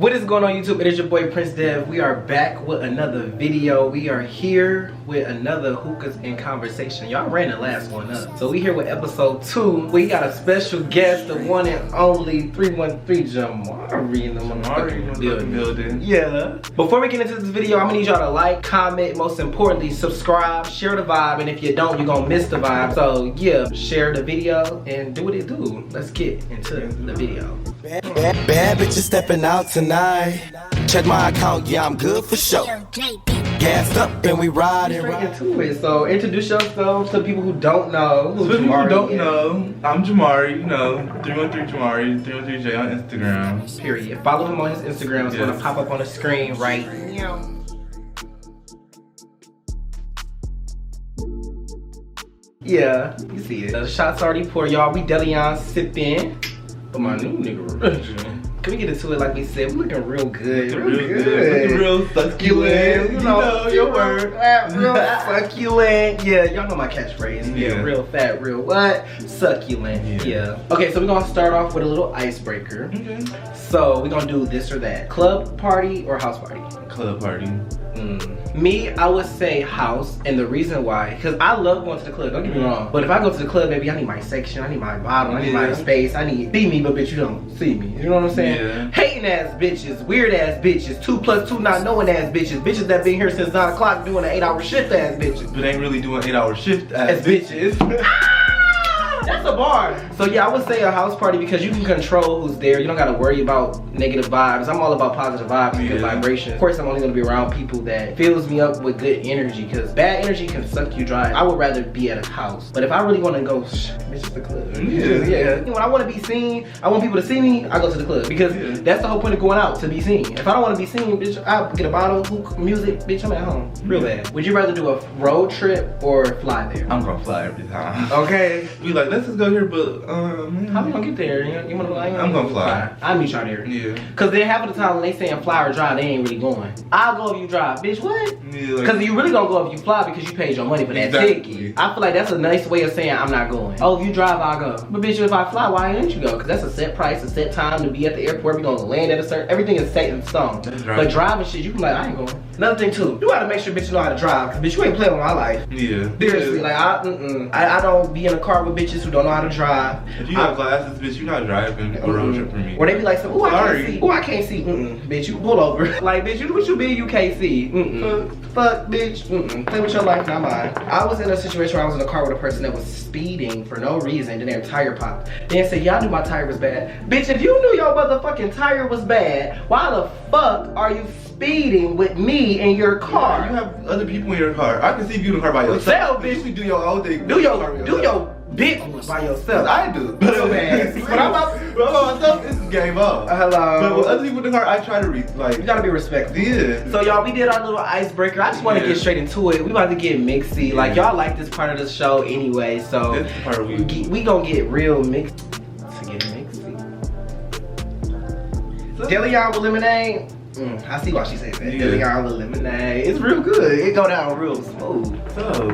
What is going on YouTube? It is your boy Prince Dev. We are back with another video. We are here with another Hookahs in Conversation. Y'all ran the last one up. So we here with episode 2. We got a special guest, the one and only 313 Jamari in the motherfucking building. Yeah. Before we get into this video, I'm gonna need y'all to like, comment, most importantly, subscribe, share the vibe, and if you don't, you're gonna miss the vibe. So yeah, share the video and do what it do. Let's get into the video. Bad bitches stepping out tonight. Check my account, yeah, I'm good for sure. Gassed up and we ride and Straight into it. So introduce yourself to people who don't know who Jamari is. I'm Jamari, you know, 313 Jamari, 313J on Instagram. Period. Follow him on his Instagram. It's gonna pop up on the screen right now. Yeah, you see it. The shots already poured, y'all. We deli on sipping. But my new nigga. Can we get into it like we said? We're looking real good. Looking real succulent. You know your word. Real succulent. Yeah, y'all know my catchphrase. Yeah, real fat, real what? Succulent. Yeah. Okay, so we're gonna start off with a little icebreaker. Okay. So we're gonna do this or that. Club party or house party? Club party. Me, I would say house, and the reason why, because I love going to the club, don't get me wrong, but if I go to the club, baby, I need my section, I need my bottle, I need my space, I need see me, but bitch, you don't see me, you know what I'm saying? Yeah. Hating ass bitches, weird ass bitches, 2 + 2 not knowing ass bitches, bitches that been here since 9 o'clock doing an 8-hour shift ass bitches. But ain't really doing 8-hour shift As bitches. That's a bar. So yeah, I would say a house party because you can control who's there. You don't gotta worry about negative vibes. I'm all about positive vibes and good vibrations. Of course, I'm only gonna be around people that fills me up with good energy because bad energy can suck you dry. I would rather be at a house. But if I really wanna go, bitch, it's the club. Yeah. When I wanna be seen, I want people to see me, I go to the club because that's the whole point of going out, to be seen. If I don't wanna be seen, bitch, I'll get a bottle, hook, music, bitch, I'm at home. Real bad. Would you rather do a road trip or fly there? I'm gonna fly every time. Okay. We like, let's just go here, but how we gonna get there? You wanna fly? I'm gonna fly. I'll meet y'all there. Yeah. Cause then half of the time when they saying fly or drive, they ain't really going. I'll go if you drive, bitch. What? Yeah, like, Cause you really gonna go if you fly because you paid your money for that ticket. I feel like that's a nice way of saying I'm not going. Oh, if you drive, I'll go. But bitch, if I fly, why didn't you go? Cause that's a set price, a set time to be at the airport. We gonna land at a certain. Everything is set in stone. But driving shit, you can be like, I ain't going. Another thing too, you gotta make sure bitches know how to drive. Cause bitch, you ain't playing with my life. Yeah. Seriously, like I don't be in a car with bitches who don't know how to drive. If you got glasses, bitch, you not driving a road trip for me. Or they be like, oh, I can't see. Oh, I can't see. Bitch, you pull over. Like, bitch, what you be? You can't see. Fuck, bitch. Play with your life, not mine. I was in a situation where I was in a car with a person that was speeding for no reason. Then their tire popped. Then said, y'all knew my tire was bad. Bitch, if you knew your motherfucking tire was bad, why the fuck are you speeding with me in your car? You have other people in your car. I can see you in the car by yourself. Bitch, you do your own thing. Do your big by yourself. I do. But I'm about myself, this is game up. Hello. But with other people in the car, I try to like. You gotta be respectful. Yeah. So y'all, we did our little icebreaker. I just want to get straight into it. We about to get mixy. Like y'all like this part of the show anyway, so this is the part we gonna get real mixed. To get mixy. Deleon with lemonade. I see why she says that. Deleon with lemonade. It's real good. It go down real smooth. So,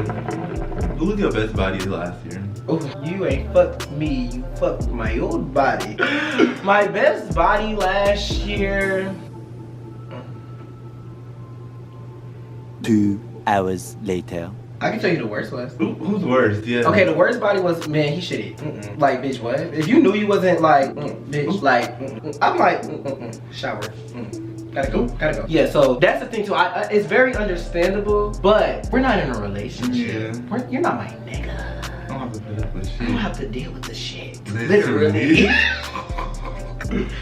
who was your best body last year? Oh, you ain't fucked me. You fucked my old body. My best body last year. 2 hours later. I can tell you the worst was. Who's worst? Yeah. Okay, the worst body was, man, he shitted. Like, bitch, what? If you knew you wasn't like, bitch, like, I'm like, shower. Gotta go. Yeah, so that's the thing too. It's very understandable, but we're not in a relationship. Yeah. You're not my nigga. I don't have to deal with shit. I don't have to deal with the shit. Literally.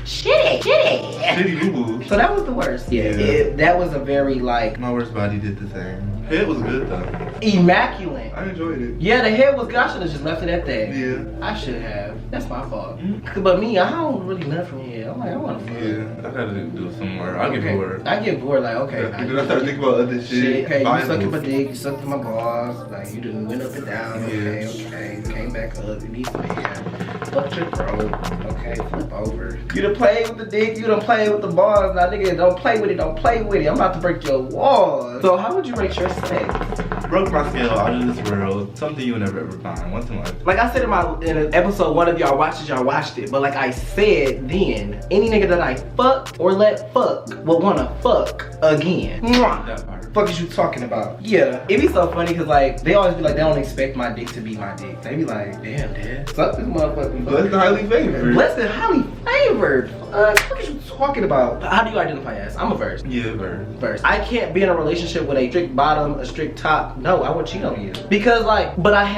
Shitty. Shitty boo-boo. So that was the worst. Yeah. That was a very like. My worst body did the same. Head was good though. Immaculate. I enjoyed it. Yeah, the head was good. I should have just left it at that. Yeah. I should have. That's my fault. But me, I don't really nut from here. I'm like, I want to fuck. Yeah, I gotta do some more. I get bored. I get bored, like, okay. And then I start thinking about other shit. Okay, you sucking my dick, you sucking my balls. Like, you done went up and down. Okay. Came back up. You need some hair. Fuck your throat. Okay, flip over. You done played with the dick, you done played with the balls. Now, nigga, don't play with it, don't play with it. I'm about to break your walls. So, how would you rate your sex? broke my scale out of this world. Something you'll never ever find. Once in a life. Like I said in episode 1 of y'all watched it. But like I said then, any nigga that I fuck or let fuck will wanna fuck again. Mwah. That part. Fuck is you talking about? Yeah, it be so funny cause like they always be like they don't expect my dick to be my dick. They be like, damn, dad, suck this motherfucker. Blessed and highly favored. Blessed and highly favored. What is you talking about? How do you identify as? I'm a verse. Yeah, verse. Verse. I can't be in a relationship with a strict bottom, a strict top. No, I would cheat on you. Because like, but I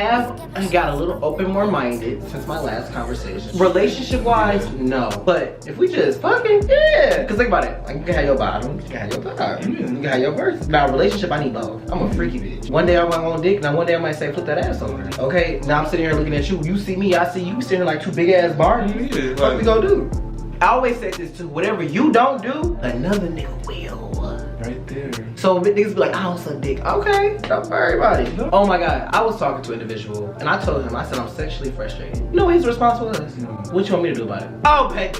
got a little open, more minded since my last conversation. Relationship wise, no. But if we just fucking, yeah. Cause think about it. Like you can have your bottom, you can have your top, you can have your verse. Now relationship, I need both. I'm a freaky bitch. One day I might want dick, now one day I might say flip that ass over. Okay, now I'm sitting here looking at you. You see me, I see you sitting like two big ass bars. Yeah, What we gonna do? I always said this too. Whatever you don't do, another nigga will. Right there. So niggas be like, I don't suck dick. Okay, don't worry about it. No. Oh my God, I was talking to an individual and I told him, I said I'm sexually frustrated. You know what his response was? What you want me to do about it? Oh, baby,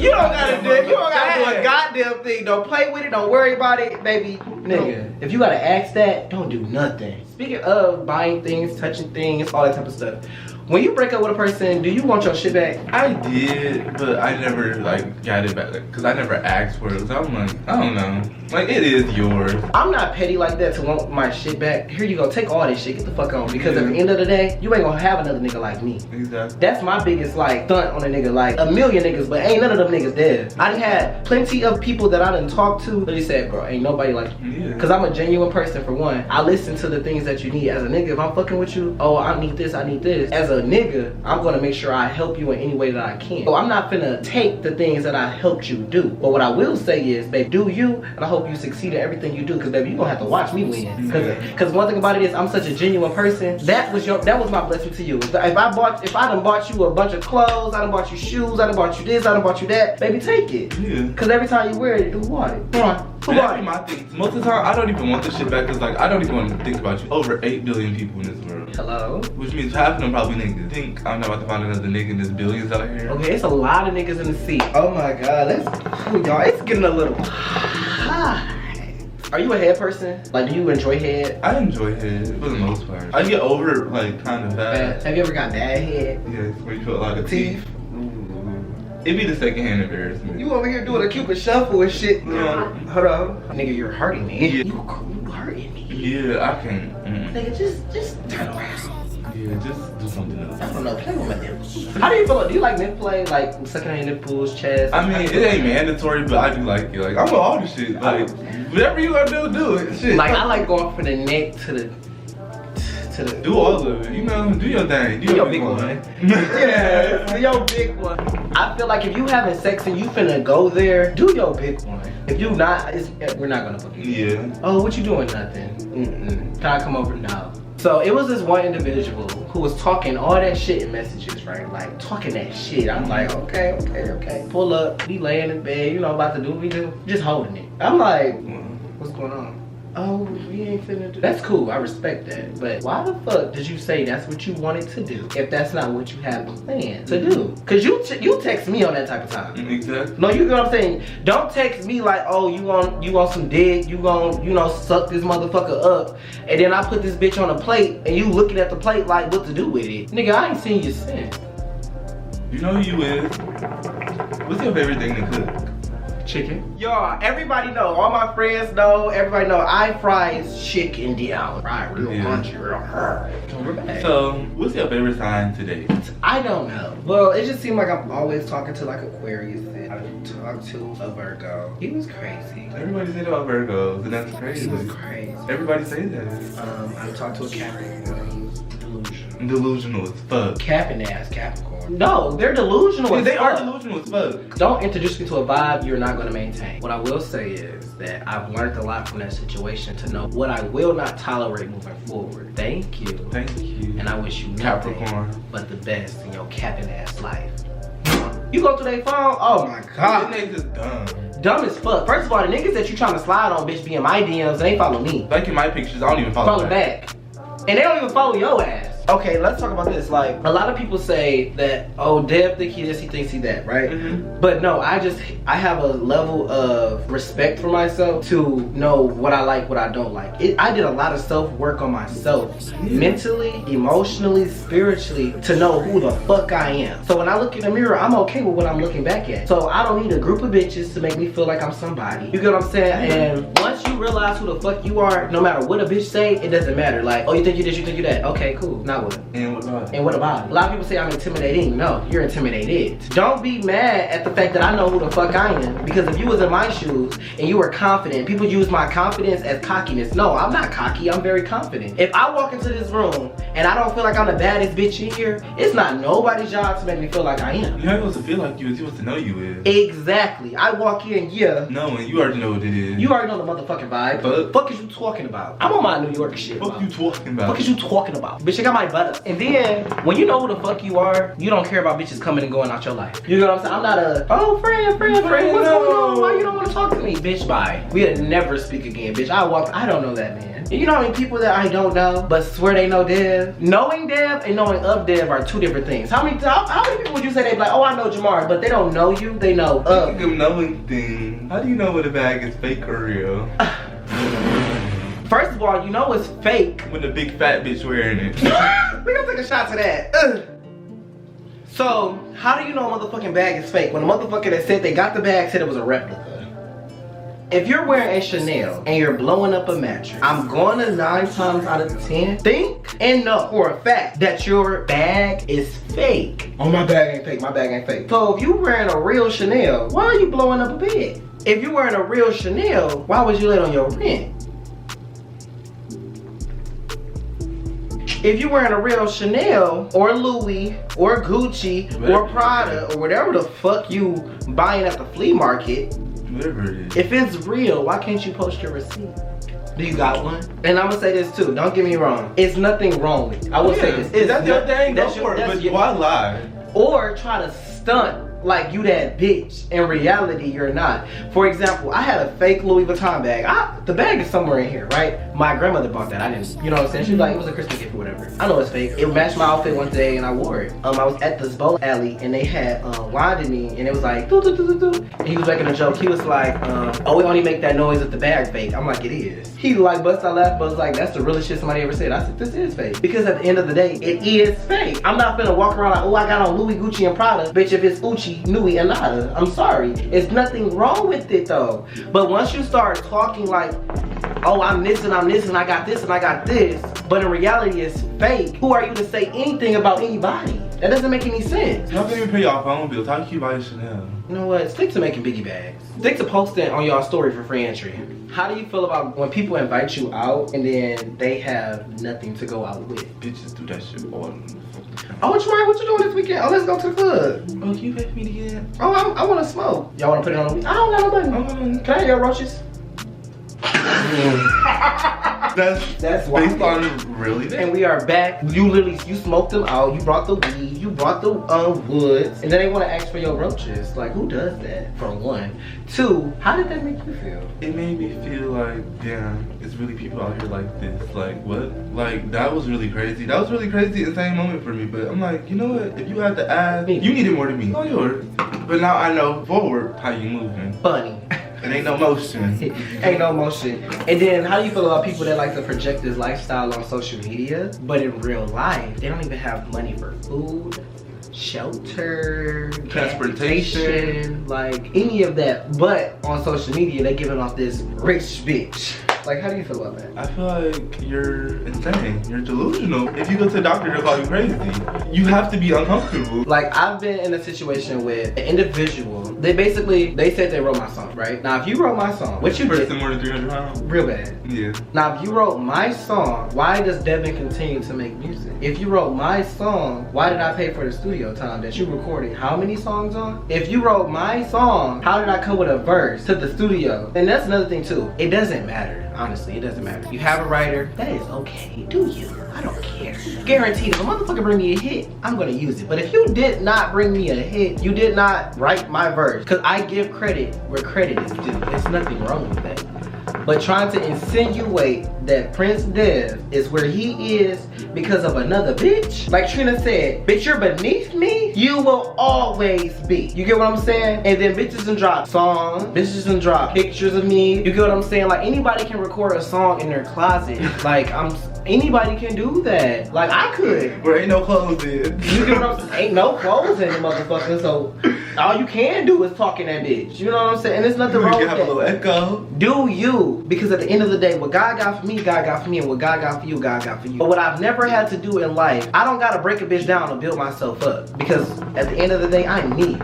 you don't gotta do a goddamn thing. Don't play with it. Don't worry about it, baby. Nigga, if you gotta ask that, don't do nothing. Speaking of buying things, touching things, all that type of stuff. When you break up with a person, do you want your shit back? I did, but I never like got it back, like, cause I never asked for it. So I'm like, I don't know. Like it is yours. I'm not petty like that to want my shit back. Here you go, take all this shit, get the fuck on. Because at the end of the day, you ain't gonna have another nigga like me. Exactly. That's my biggest like stunt on a nigga, like a million niggas, but ain't none of them niggas dead. I done had plenty of people that I done talked to, but they said, bro, ain't nobody like you. Yeah. Cause I'm a genuine person for one. I listen to the things that you need. As a nigga, if I'm fucking with you, oh, I need this, I need this. As a nigga, I'm gonna make sure I help you in any way that I can. So I'm not finna take the things that I helped you do. But what I will say is, babe, do you, and I hope you succeed in everything you do, cause baby, you gonna have to watch me win. Cause one thing about it is, I'm such a genuine person. That was my blessing to you. If I done bought you a bunch of clothes, I done bought you shoes, I done bought you this, I done bought you that, baby, take it. Yeah. Cause every time you wear it, who want it? Come on. Who want it? My thing. Most of the time, I don't even want this shit back, cause like I don't even want to think about you. Over 8 billion people in this world. Hello? Which means half of them probably niggas. Think I'm not about to find another nigga in this billions out here. Okay, it's a lot of niggas in the sea. Oh my God, y'all, it's getting a little hot. Are you a head person? Like, do you enjoy head? I enjoy head for the most part. I get over it like kind of fast. Have you ever got bad head? Yes, where you feel a lot of teeth. It'd be the secondhand embarrassment. You over here doing a Cupid shuffle and shit. Yeah. Hold on. Nigga, you're hurting me. Yeah. You hurting me. Yeah, I can't. Nigga, just turn around. Yeah, just do something else. I don't know, play with my nipples. How do you feel? Do you like nip play? Like sucking on your nipples, chest? I mean, it ain't mandatory, but I do like it. Like, I'm with all the shit. Like, whatever you gonna do it. Shit. Like, I like going from the neck to the... Do all of it. You know, do your thing. Do your big one. Yeah, do your big one. I feel like if you having sex and you finna go there, do your big one. If you not, we're not gonna fuck you. Yeah. Oh, what you doing? Nothing. Can I come over? No. So it was this one individual who was talking all that shit in messages, right? Like talking that shit. I'm like, okay. Pull up, be laying in bed, you know, about to do what we do, just holding it. I'm like, what's going on? Oh, we ain't finna do. That's cool, I respect that. But why the fuck did you say that's what you wanted to do if that's not what you had planned to do? Cause you text me on that type of time. Exactly. No, you know what I'm saying? Don't text me like, oh, you want some dick, you gon', you know, suck this motherfucker up, and then I put this bitch on a plate and you looking at the plate like what to do with it. Nigga, I ain't seen you since. You know who you is. What's your favorite thing to cook? Chicken. Y'all, everybody know, all my friends know, everybody know, I fries chicken down. Right, real crunchy, real hard. We're back. So, what's your favorite sign today? I don't know. Well, it just seemed like I'm always talking to like Aquarius. I talked to a Virgo. He was crazy. Everybody say that about Virgos, and that's crazy. He was crazy. Everybody say that. I talked to a Capricorn. He was delusional. Delusional as fuck. Capping ass Capricorn. No, they're delusional as fuck. They are delusional as fuck. Don't introduce me to a vibe you're not gonna maintain. What I will say is that I've learned a lot from that situation to know what I will not tolerate moving forward. Thank you. Thank you. And I wish you nothing Capricorn. but the best in your capping ass life. You go through their phone, oh my God. This nigga's just dumb. Dumb as fuck. First of all, the niggas that you trying to slide on, bitch, be in my DMs, they follow me. Like in my pictures, I don't even follow Back. And they don't even follow your ass. Okay, let's talk about this. Like, a lot of people say that, oh, Dev think he this, he thinks he that, right? But no, I have a level of respect for myself to know what I like, what I don't like. I did a lot of self-work on myself, mentally, emotionally, spiritually, to know who the fuck I am. So when I look in the mirror, I'm okay with what I'm looking back at. So I don't need a group of bitches to make me feel like I'm somebody. You get what I'm saying? And once you realize who the fuck you are, no matter what a bitch say, it doesn't matter. Like, oh, you think you this, you think you that. Okay, cool. Now what? And what about it? And what about it? A lot of people say I'm intimidating. No, you're intimidated. Don't be mad at the fact that I know who the fuck I am. Because if you was in my shoes and you were confident, people use my confidence as cockiness. No, I'm not cocky. I'm very confident. If I walk into this room and I don't feel like I'm the baddest bitch in here, it's not nobody's job to make me feel like I am. You're not supposed to feel like you is. You're supposed to know you is. Exactly. I walk in, No, and you already know what it is. You already know the motherfucking vibe. Fuck is you talking about? I'm on my New York shit. What you talking about? What is you talking about? Bitch, I got my butter. And then, when you know who the fuck you are, you don't care about bitches coming and going out your life. You know what I'm saying? I'm not a, oh, friend. What's going on? Why you don't want to talk to me? Bitch, bye. We'll never speak again, bitch. I don't know that man. You know how many people that I don't know, but swear they know Dev? Knowing Dev and knowing of Dev are two different things. How many people would you say they be like, oh, I know Jamar, but they don't know you, they know of. Speaking of knowing things, how do you know what a bag is fake or real? First of all, you know it's fake. When the big fat bitch wearing it. We gonna take a shot to that. So, how do you know a motherfucking bag is fake when the motherfucker that said they got the bag said it was a replica? If you're wearing a Chanel and you're blowing up a mattress, I'm going to 9 times out of 10 think and know for a fact that your bag is fake. Oh, my bag ain't fake, my bag ain't fake. So if you're wearing a real Chanel, why are you blowing up a bed? If you're wearing a real Chanel, why would you late on your rent? If you're wearing a real Chanel or Louis or Gucci or Prada or whatever the fuck you buying at the flea market, whatever it is. If it's real, why can't you post your receipt? Do you got one? And I'm gonna say this too, don't get me wrong. It's nothing wrong with it. I will say this. Is that your thing? Go for it, but why lie? Or try to stunt like you that bitch. In reality, you're not. For example, I had a fake Louis Vuitton bag. The bag is somewhere in here, right? My grandmother bought that. I didn't, you know what I'm saying? She was like, it was a Christmas gift or whatever. I know it's fake. It matched my outfit one day and I wore it. I was at this bowling alley and they had wine in me and it was like, doo, doo, doo, doo, doo. And he was making a joke. He was like, oh, we only make that noise if the bag's fake. I'm like, it is. He like bust out laughing, but was like, that's the realest shit somebody ever said. I said, this is fake. Because at the end of the day, it is fake. I'm not finna walk around like, oh, I got on Louis, Gucci, and Prada. Bitch, if it's Gucci, Louis, and Nada, I'm sorry. It's nothing wrong with it though. But once you start talking like, oh, I'm this, and I got this, and I got this, but in reality it's fake, who are you to say anything about anybody? That doesn't make any sense. Y'all can't even pay y'all phone bills. How can you buy a Chanel? You know what? Stick to making biggie bags. Stick to posting on y'all story for free entry. How do you feel about when people invite you out and then they have nothing to go out with? Bitches do that shit all the fucking time. Oh, what you doing this weekend? Oh, let's go to the club. Oh, can you pay for me to get in? Oh, I want to smoke. Y'all want to put it on the week? I don't got no money. Can I have your roaches? That's why. Based on really? And we are back. You smoked them out. You brought the weed. You brought the woods. And then they want to ask for your roaches. Like, who does that? For one. Two, how did that make you feel? It made me feel like, damn, it's really people out here like this. Like, what? Like, that was really crazy. That was really crazy, insane moment for me. But I'm like, you know what? If you had to ask, you needed more than me. All yours. But now I know forward how you moving. Funny. It ain't no motion. Ain't no motion. And then how do you feel about people that like to project this lifestyle on social media, but in real life, they don't even have money for food, shelter, transportation, like any of that. But on social media, they giving off this rich bitch. Like, how do you feel about that? I feel like you're insane. You're delusional. If you go to the doctor, they'll call you crazy. You have to be uncomfortable. Like, I've been in a situation with an individual. They said they wrote my song, right? Now, if you wrote my song, what you did? More than 300 pounds? Real bad. Yeah. Now, if you wrote my song, why does Devin continue to make music? If you wrote my song, why did I pay for the studio time that you recorded how many songs on? If you wrote my song, how did I come with a verse to the studio? And that's another thing too. It doesn't matter. Honestly, it doesn't matter. You have a writer, that is okay. Do you? I don't care. Guaranteed, if a motherfucker bring me a hit, I'm gonna use it. But if you did not bring me a hit, you did not write my verse, because I give credit where credit is due. There's nothing wrong with that. But trying to insinuate that Prince Dev is where he is because of another bitch. Like Trina said, bitch, you're beneath me. You will always be. You get what I'm saying? And then bitches and drop songs. Bitches and drop pictures of me. You get what I'm saying? Like anybody can record a song in their closet. Like anybody can do that. Like I could. Where ain't no clothes in. You get what I'm saying? Ain't no clothes in the motherfucker. So all you can do is talk in that bitch. You know what I'm saying? And there's nothing wrong with that. You have a little echo. Do you? Because at the end of the day, what God got for me, God got for me, and what God got for you, God got for you. But what I've never had to do in life, I don't gotta break a bitch down to build myself up. Because at the end of the day, I'm me.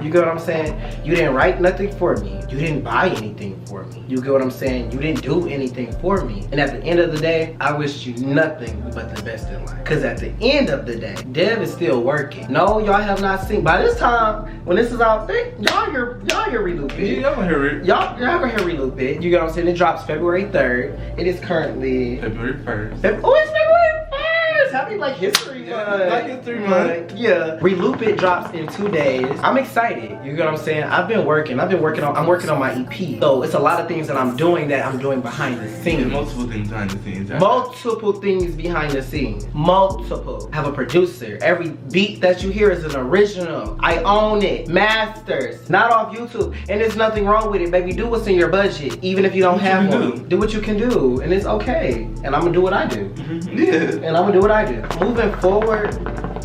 You get what I'm saying? You didn't write nothing for me. You didn't buy anything for me. You get what I'm saying? You didn't do anything for me. And at the end of the day, I wish you nothing but the best in life. Because at the end of the day, Dev is still working. No, y'all have not seen. By this time, when this is out, y'all hear Reloop it. Y'all gonna hear it. Y'all gonna hear Reloop it. You get what I'm saying? It drops February 3rd. It is currently February 1st. Oh, it's February 1st! Happy Black History Month. Black History Month. Yeah. Reloop It drops in 2 days. I'm excited. You get what I'm saying? I'm working on my EP. So it's a lot of things that I'm doing behind the scenes. Yeah, multiple things behind the scenes. Multiple things behind the scenes. Multiple. I have a producer. Every beat that you hear is an original. I own it. Masters. Not off YouTube. And there's nothing wrong with it, baby. Do what's in your budget. Even if you don't have one. Do what you can do. And it's okay. And I'm gonna do what I do. Yeah. And I'm gonna do what I do. Moving forward,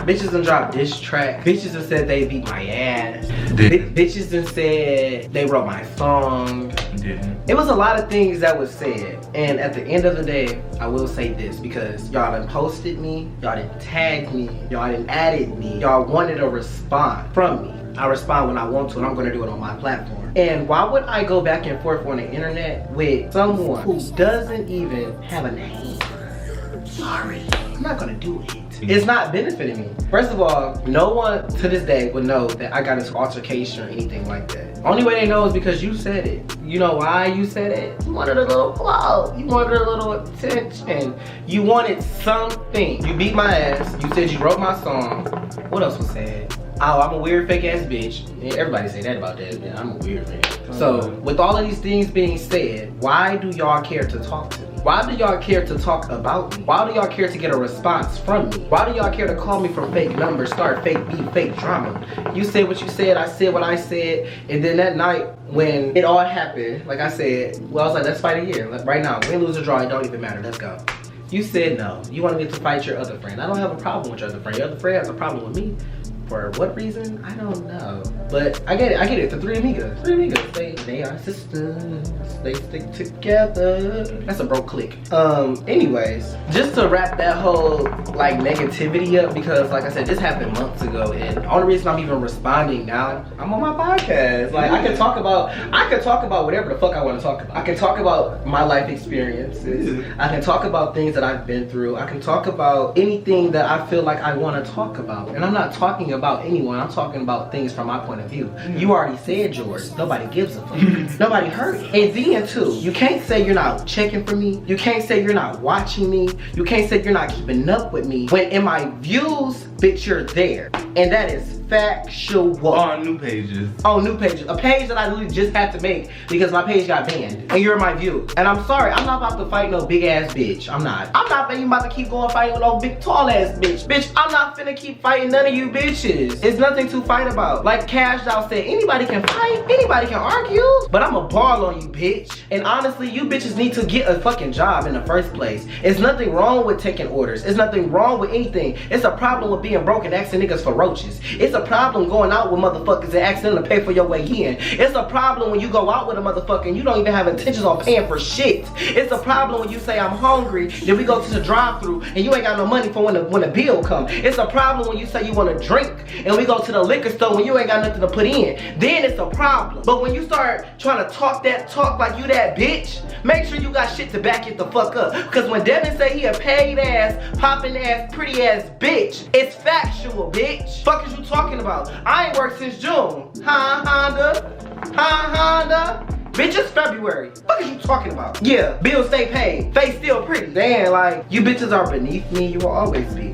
bitches done dropped diss track. Bitches done said they beat my ass. Bitches done said they wrote my song. It was a lot of things that was said. And at the end of the day, I will say this, because y'all done posted me, y'all done tagged me, y'all done added me, y'all wanted a response from me. I respond when I want to, and I'm gonna do it on my platform. And why would I go back and forth on the internet with someone who doesn't even have a name? Sorry, I'm not gonna do it. It's not benefiting me. First of all, no one to this day would know that I got into altercation or anything like that. Only way they know is because you said it. You know why you said it? You wanted a little clout. You wanted a little attention. You wanted something. You beat my ass. You said you wrote my song. What else was said? Oh, I'm a weird fake ass bitch. Everybody say that about that, man. I'm a weird man. So, with all of these things being said, why do y'all care to talk to me? Why do y'all care to talk about me? Why do y'all care to get a response from me? Why do y'all care to call me from fake numbers, start fake beef, fake drama? You said what you said, I said what I said, and then that night when it all happened, like I said, well, I was like, let's fight again. Like, right now, win, lose, or draw, it don't even matter, let's go. You said no. You wanted me to fight your other friend. I don't have a problem with your other friend. Your other friend has a problem with me. For what reason? I don't know. But I get it. The three amigos. They are sisters. They stick together. That's a broke clique. Anyways, just to wrap that whole like negativity up, because like I said, this happened months ago, and the only reason I'm even responding now, I'm on my podcast. Like I can talk about whatever the fuck I want to talk about. I can talk about my life experiences. I can talk about things that I've been through. I can talk about anything that I feel like I want to talk about. And I'm not talking about anyone. I'm talking about things from my point of view. You already said yours. Nobody gives a fuck. Nobody heard it. And then too, you can't say you're not checking for me. You can't say you're not watching me. You can't say you're not keeping up with me. When in my views, bitch, you're there. And that is factual. On new pages. On new pages. A page that I literally just had to make because my page got banned. And you're in my view. And I'm sorry, I'm not about to fight no big ass bitch. I'm not even about to keep going fighting with no big tall ass bitch. Bitch, I'm not finna keep fighting none of you bitches. It's nothing to fight about. Like Cash Doll said, anybody can fight, anybody can argue, but I'm a ball on you, bitch. And honestly, you bitches need to get a fucking job in the first place. It's nothing wrong with taking orders. It's nothing wrong with anything. It's a problem with being broke and asking niggas for roaches. It's a problem going out with motherfuckers and asking them to pay for your way in. It's a problem when you go out with a motherfucker and you don't even have intentions on paying for shit. It's a problem when you say I'm hungry, then we go to the drive-thru and you ain't got no money for when the bill come. It's a problem when you say you want to drink and we go to the liquor store when you ain't got nothing to put in. Then it's a problem. But when you start trying to talk that talk like you that bitch, make sure you got shit to back it the fuck up. Because when Devin say he a paid ass, popping ass, pretty ass bitch, it's factual, bitch. Fuck is you talking about? I ain't worked since June. Honda. Bitch, it's February. What are you talking about? Yeah, bills stay paid. Face still pretty. Damn, like, you bitches are beneath me. You will always be.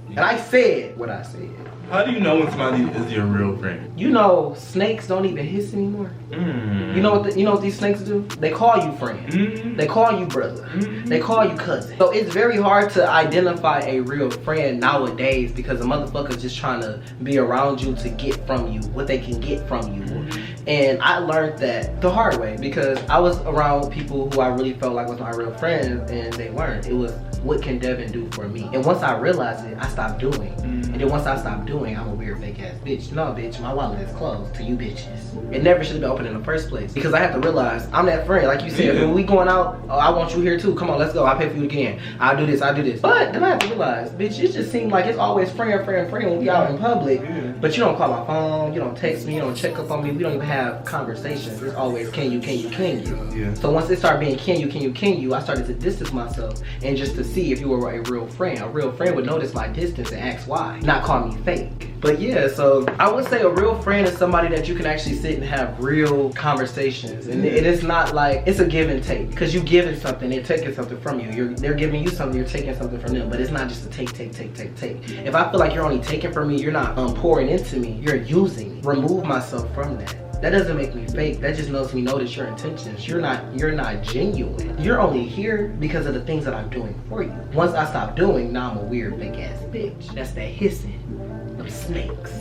And I said what I said. How do you know when somebody is your real friend? You know, snakes don't even hiss anymore. You know what these snakes do? They call you friend. They call you brother. They call you cousin. So it's very hard to identify a real friend nowadays because a motherfucker's just trying to be around you to get from you what they can get from you. And I learned that the hard way because I was around people who I really felt like was my real friends, and they weren't. It was, what can Devin do for me? And once I realized it, I stopped doing. And then once I stopped doing, I'm a weird fake ass bitch. No, bitch, my wallet is closed to you bitches. It never should have been open in the first place because I had to realize I'm that friend. Like you said, when we going out, oh, I want you here too. Come on, let's go. I'll pay for you again. I'll do this. I'll do this. But then I had to realize, bitch, it just seemed like it's always friend when we out in public. But you don't call my phone. You don't text me. You don't check up on me. We don't even have conversations. It's always can you. Yeah. So once it started being can you, I started to distance myself and just to see if you were a real friend. A real friend would notice my distance and ask why, not call me fake. But yeah, so I would say a real friend is somebody that you can actually sit and have real conversations. And it is not like, it's a give and take. Because you giving something, they're taking something from you. They're giving you something, you're taking something from them. But it's not just a take. If I feel like you're only taking from me, you're not pouring into me, you're using me. Remove myself from that. That doesn't make me fake. That just lets me notice your intentions. You're not genuine. You're only here because of the things that I'm doing for you. Once I stop doing, now I'm a weird fake ass bitch. That's that hissing of snakes.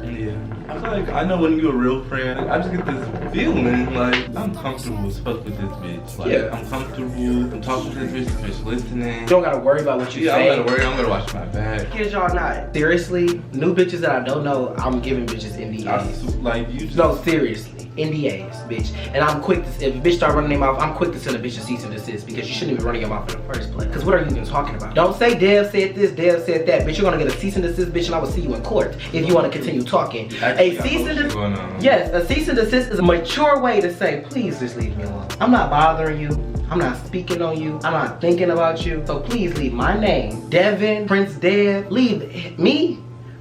Yeah. I feel like I know when you're a real friend, I just get this feeling like I'm comfortable as fuck with this bitch. Like, yeah. I'm comfortable. I'm talking to this bitch listening. You don't gotta worry about what you say. I don't gotta worry. I'm gonna watch my back. Here's y'all not. Seriously, new bitches that I don't know, I'm giving bitches NDAs. Like you just... No, seriously. NDAs, bitch. And I'm quick to, if a bitch start running their mouth, I'm quick to send a bitch a cease and desist because you shouldn't even run your mouth in the first place. Because what are you even talking about? Don't say Dev said this, Dev said that. Bitch, you're gonna get a cease and desist, bitch, and I will see you in court if you want to continue talking. A cease and desist. Yes, a cease and desist is a mature way to say, please just leave me alone. I'm not bothering you. I'm not speaking on you. I'm not thinking about you. So please leave my name, Devin, Prince Dev, leave me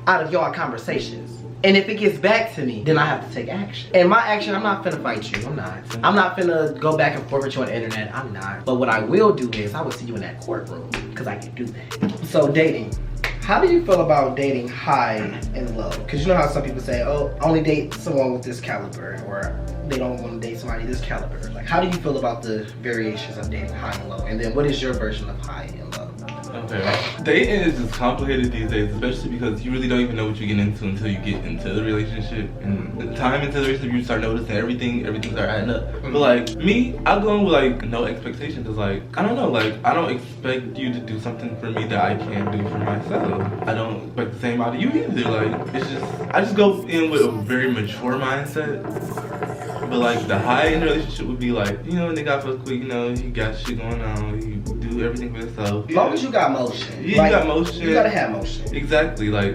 out of y'all conversations. And if it gets back to me, then I have to take action. And my action, I'm not finna fight you. I'm not finna go back and forth with you on the internet. I'm not. But what I will do is I will see you in that courtroom because I can do that. So dating. How do you feel about dating high and low? Because you know how some people say, oh, only date someone with this caliber, or they don't want to date somebody this caliber. Like, how do you feel about the variations of dating high and low? And then what is your version of high and low? Okay. Dating is just complicated these days, especially because you really don't even know what you're getting into until you get into the relationship. And the time into the relationship, you start noticing everything start adding up. But like me, I go in with like no expectations. Cause like, I don't know, like I don't expect you to do something for me that I can't do for myself. I don't expect the same out of you either. Like, it's just, I just go in with a very mature mindset. But like the high in the relationship would be like, you know, nigga, I fuck with, you know, you got shit going on, you do everything for yourself. As long as you got motion. Yeah, like, you got motion. You gotta have motion. Exactly, like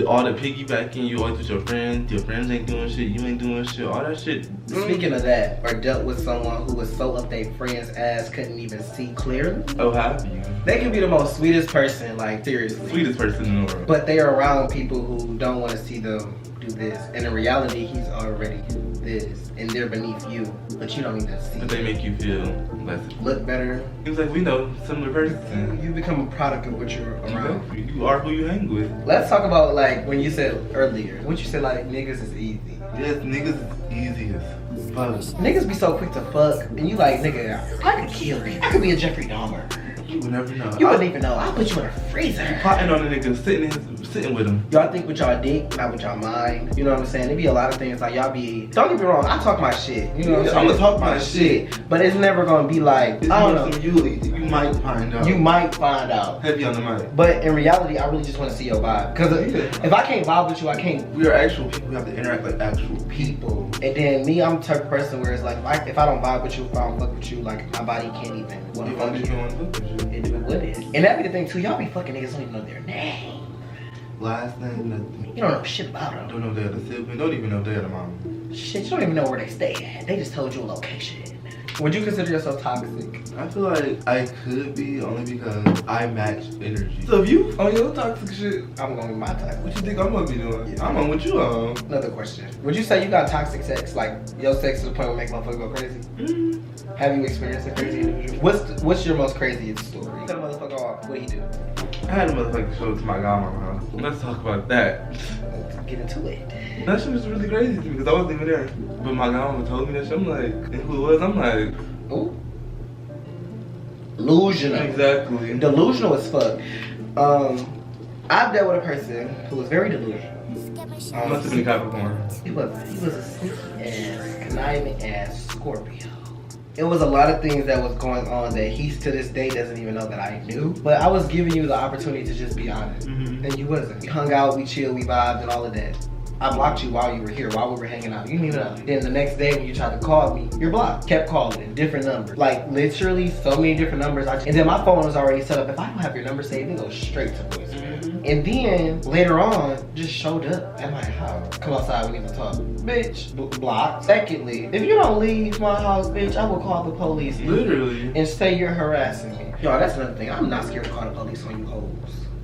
all the piggybacking, you always with your friends ain't doing shit, you ain't doing shit, all that shit. Speaking of that, or dealt with someone who was so up their friend's ass couldn't even see clearly. Oh, have you? They can be the most sweetest person, like seriously. Sweetest person in the world. But they are around people who don't want to see them do this. And in reality, he's already this. And they're beneath you, but you don't even see. But they make you feel less. Look better. Seems like we know similar person. You become a product of what you're around. Exactly. You are who you hang with. Let's talk about like when you said earlier, what you said like niggas is easy. Yes, niggas is easy as fuck. Niggas be so quick to fuck, and you like, nigga, I could kill you. I could be a Jeffrey Dahmer. You would never know. You wouldn't even know. I'll put you in a freezer. Plotting on a nigga, sitting with him. Y'all think with y'all dick, not with y'all mind. You know what I'm saying? There be a lot of things like y'all be. Don't get me wrong. I talk my shit. You know what I'm saying? I'm gonna talk my shit, but it's never gonna be like. It's I don't know. You might find out. You might find out. Heavy on the mic. But in reality, I really just want to see your vibe. Cause if I can't vibe with you, I can't. We are actual people who have to interact like actual people. And then me, I'm the type of person where it's like, if I don't vibe with you, if I don't fuck with you, like my body can't even want to fuck with you. It would is. And that be the thing too. Y'all be fucking niggas don't even know their name. Last name, nothing. You don't know shit about them. Don't know they had a sibling. Don't even know they had a mom. Shit, you don't even know where they stay at. They just told you a location. Would you consider yourself toxic? I feel like I could be only because I match energy. So if you on your toxic shit, I'm going with my type. what you think I'm gonna be doing? Yeah. I'm on what you on. Another question. Would you say you got toxic sex? Like, your sex to the point where make motherfuckers go crazy? Have you experienced a crazy individual? What's your most craziest story? Tell the motherfucker off. What'd he do? I had a motherfucking show to my godmama house. Let's talk about that. Let's get into it. That shit was really crazy to me because I wasn't even there. But my godmama told me that shit. I'm like, and who it was? I'm like, Ooh. Delusional. exactly. Delusional as fuck. I've dealt with a person who was very delusional. Must have been a Capricorn. He was a sneaky ass, conniving ass Scorpio. It was a lot of things that was going on that he to this day doesn't even know that I knew. But I was giving you the opportunity to just be honest. And you wasn't. We hung out, we chilled, we vibed and all of that. I blocked you while you were here, while we were hanging out. You didn't even know. Then the next day when you tried to call me, you're blocked. Kept calling, different numbers. Like literally so many different numbers. And then my phone was already set up. If I don't have your number saved, it goes straight to voicemail. And then later on, just showed up at my house. Come outside, we need to talk. Bitch, blocked. Secondly, if you don't leave my house, bitch, I will call the police. Literally. And say you're harassing me. Yo, that's another thing. I'm not scared to call the police on you hoes.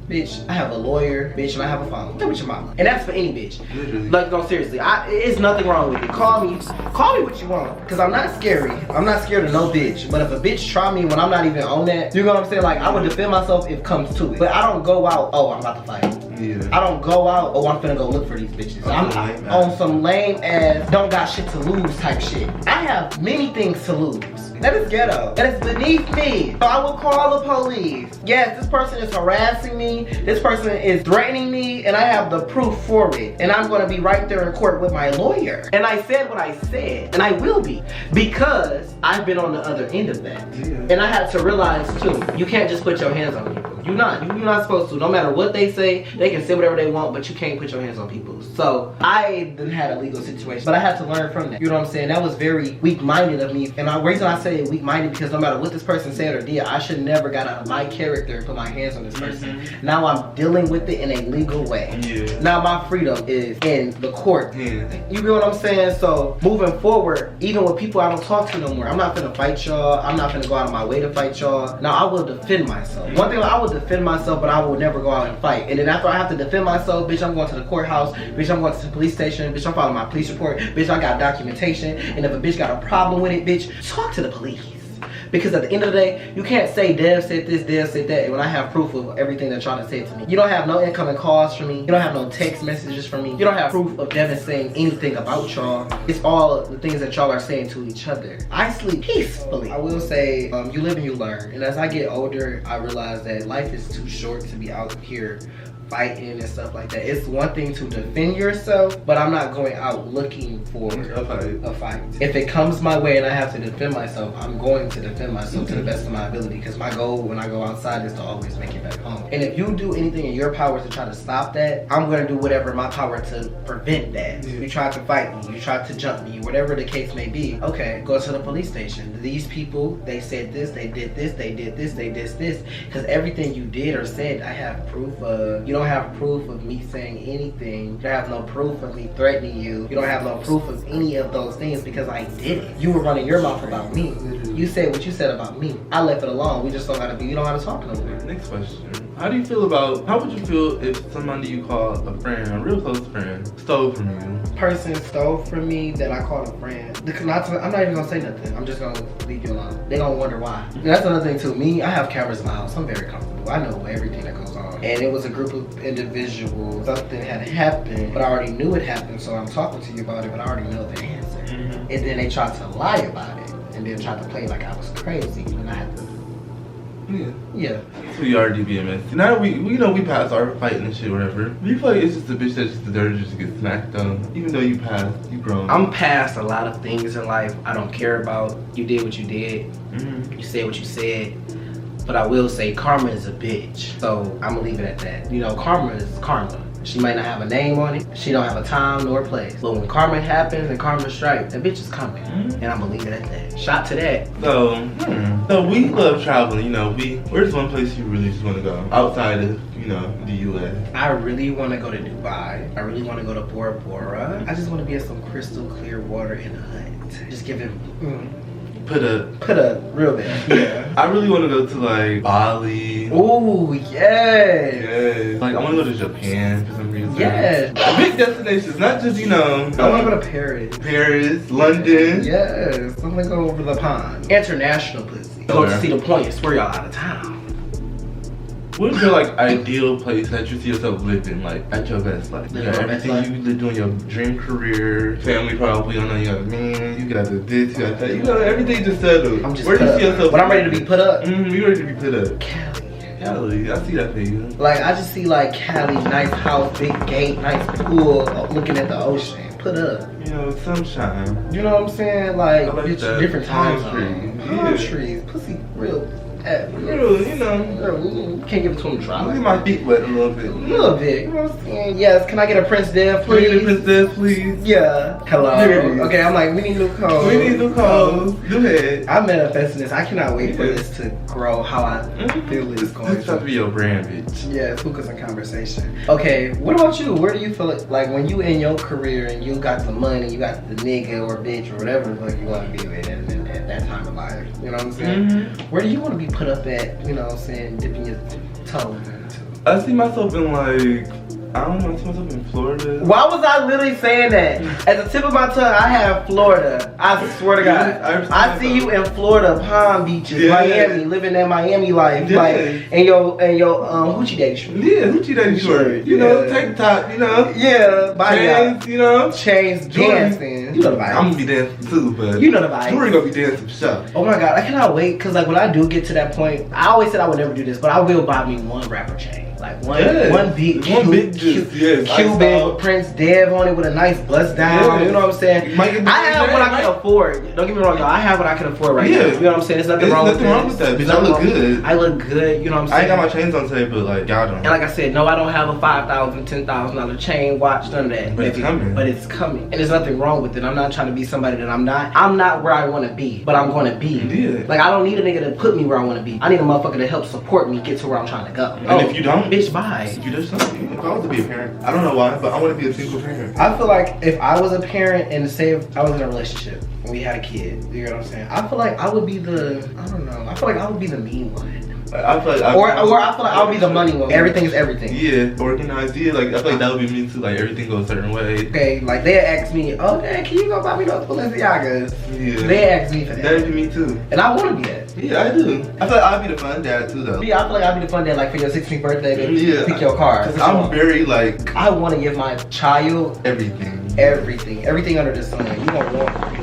Bitch, I have a lawyer, bitch, and I have a phone. Tell me your mama. And that's for any bitch. Literally. Like, no, seriously, it's nothing wrong with it. Call me what you want. Because I'm not scary. I'm not scared of no bitch. But if a bitch try me when I'm not even on that, you know what I'm saying? Like, I would defend myself if it comes to it. But I don't go out, oh, I'm about to fight. Yeah. I don't go out, oh, I'm finna go look for these bitches. I'm on some lame ass, don't got shit to lose type shit. I have many things to lose. That is ghetto. That is beneath me. So I will call the police. Yes, this person is harassing me. This person is threatening me, and I have the proof for it. And I'm gonna be right there in court with my lawyer. And I said what I said, and I will be, because I've been on the other end of that. Yeah. And I had to realize too, you can't just put your hands on people. You're not supposed to. No matter what they say, they can say whatever they want, but you can't put your hands on people. So I then had a legal situation, but I had to learn from that. You know what I'm saying? That was very weak-minded of me. And the reason I say weak-minded because no matter what this person said or did, I should never got out of my character and put my hands on this person. Now I'm dealing with it in a legal way. Yeah. Now my freedom is in the court. Yeah. You get what I'm saying? So moving forward, even with people I don't talk to no more, I'm not finna fight y'all. I'm not finna go out of my way to fight y'all. Now I will defend myself. One thing, I will defend myself, but I will never go out and fight. And then after I have to defend myself, bitch, I'm going to the courthouse. Bitch, I'm going to the police station. Bitch, I'm filing my police report. Bitch, I got documentation. And if a bitch got a problem with it, bitch, talk to the police. Because at the end of the day, you can't say Dev said this, Dev said that, when I have proof of everything they're trying to say to me. You don't have no incoming calls from me. You don't have no text messages from me. You don't have proof of Devin saying anything about y'all. It's all the things that y'all are saying to each other. I sleep peacefully. I will say, you live and you learn. And as I get older, I realize that life is too short to be out here fighting and stuff like that. It's one thing to defend yourself, but I'm not going out looking for a fight. If it comes my way and I have to defend myself, I'm going to defend myself to the best of my ability, because my goal when I go outside is to always make it back home. And if you do anything in your power to try to stop that, I'm going to do whatever in my power to prevent that. You tried to fight me, you tried to jump me, whatever the case may be, okay, go to the police station. These people, they said this, they did this, they did this, they did this, because everything you did or said, I have proof of. You don't have proof of me saying anything. You don't have no proof of me threatening you. You don't have no proof of any of those things, because I did it. You were running your mouth about me. You said what you said about me. I left it alone. We just don't gotta be, you don't gotta talk no more. Next question. How do you feel about, how would you feel if somebody you call a friend, a real close friend, stole from you? Person stole from me that I called a friend. I'm not even gonna say nothing. I'm just gonna leave you alone. They gonna wonder why. And that's another thing too. Me, I have cameras in my house. I'm very comfortable. I know everything that goes on. And it was a group of individuals. Something had happened, but I already knew it happened, so I'm talking to you about it, but I already know the answer. And then they tried to lie about it, and then tried to play like I was crazy, and I had to. Yeah. So you already BMS. Now we know we passed our fighting and shit, whatever. You feel like it's just a bitch that just deserves just to get smacked on, even though you passed, you grown. I'm past a lot of things in life I don't care about. You did what you did. You said what you said. But I will say karma is a bitch. So I'm gonna leave it at that. You know, karma is karma. She might not have a name on it. She don't have a time nor place. But when karma happens and karma strikes, that bitch is coming. And I'm gonna leave it at that. Shot to that. So we love traveling, you know. Where's one place you really just wanna go? Outside of, you know, the US. I really wanna go to Dubai. I really wanna go to Bora Bora. I just wanna be in some crystal clear water in a hut. Just give it Put up. Put up, real bad. Yeah. I really want to go to like Bali. Ooh, yes. Yes. Like I want to go to Japan for some reason. Yes. Big destinations, not just, you know. I want to go to Paris. Paris, London. Yes. I'm gonna go over the pond. International pussy. Go to see the point. Swear y'all out of town. What is your like ideal place that you see yourself living, like at your best life? You got everything you doing your dream career, family probably. I know you got a man, you got this, you got that, you got everything just settled. I'm just where do you see yourself? When I'm ready to be put up. You ready to be put up? Cali. I see that for you. Like I just see like Cali, nice house, big gate, nice pool, looking at the ocean. Put up. You know, sunshine. You know what I'm saying? Like, like bitch, different times. Palm Yeah. trees, pussy, real. Real, you know. Girl, can't give it to them dry. Look at my feet wet a little bit. A little bit. You know what I'm saying? Yes. Can I get a Prince Dev, Can I please? get a Princess, please? Yeah. Hello. Here it is. Okay, I'm like, we need new clothes. We need new clothes. Go ahead. I'm manifesting this. I cannot wait for this to grow how I feel it's going This about to be your brand, bitch. Yeah, hookahs and conversation. Okay, what about you? Where do you feel like when you in your career and you got the money, you got the nigga or bitch or whatever the fuck you want to be with at that time of life? You know what I'm saying? Where do you want to be put up at? You know what I'm saying? Dipping your toe into. I see myself in like, I don't know, I see myself in Florida. Why was I literally saying that? At the tip of my tongue, I have Florida. I swear to God. I see you in Florida, Palm Beaches, Miami, living that Miami life. Yeah. Like, and your hoochie daddy shirt. Yeah, hoochie daddy short. You know, tank top, you know. Yeah, body out. Chains, you know. Chains, dancing. You know the vibes. I'm gonna be dancing too, but you know the vibes. Tori gonna be dancing for sure. Oh my God, I cannot wait, cause like when I do get to that point, I always said I would never do this, but I will buy me one rapper chain. Like one big Cuban with Prince Dev on it with a nice bust down. You know what I'm saying? I have what I can afford. Don't get me wrong, y'all. I have what I can afford right now. You know what I'm saying? There's nothing wrong with that. Bitch, I look good. I look good. You know what I'm saying? I ain't got my chains on today, but like y'all don't. And like I said, no, I don't have a $5,000, $10,000 chain, watch, none of that. But it's coming. But it's coming, and there's nothing wrong with it. I'm not trying to be somebody that I'm not. I'm not where I want to be, but I'm going to be. Yeah. Like I don't need a nigga to put me where I want to be. I need a motherfucker to help support me get to where I'm trying to go. And if you don't, bitch, bye. You do something. If I was to be a parent, I don't know why, but I want to be a single parent. I feel like if I was a parent and say if I was in a relationship and we had a kid, you know what I'm saying? I feel like I would be the, I don't know. I feel like I would be the mean one. I feel like I feel like I would be the money one. Everything is everything. Yeah, organized. Yeah, like I feel like that would be me too. Like everything goes a certain way. Okay, like they ask me, oh dad, can you go buy me those Balenciagas? Yeah. They ask me for that. That'd be me too. And I want to be that. Yeah, I do. I feel like I'd be the fun dad too though. Yeah, I feel like I'd be the fun dad, like for your 16th birthday, baby, pick your car. Cause I'm very like, I want to give my child everything under the sun. You gonna want.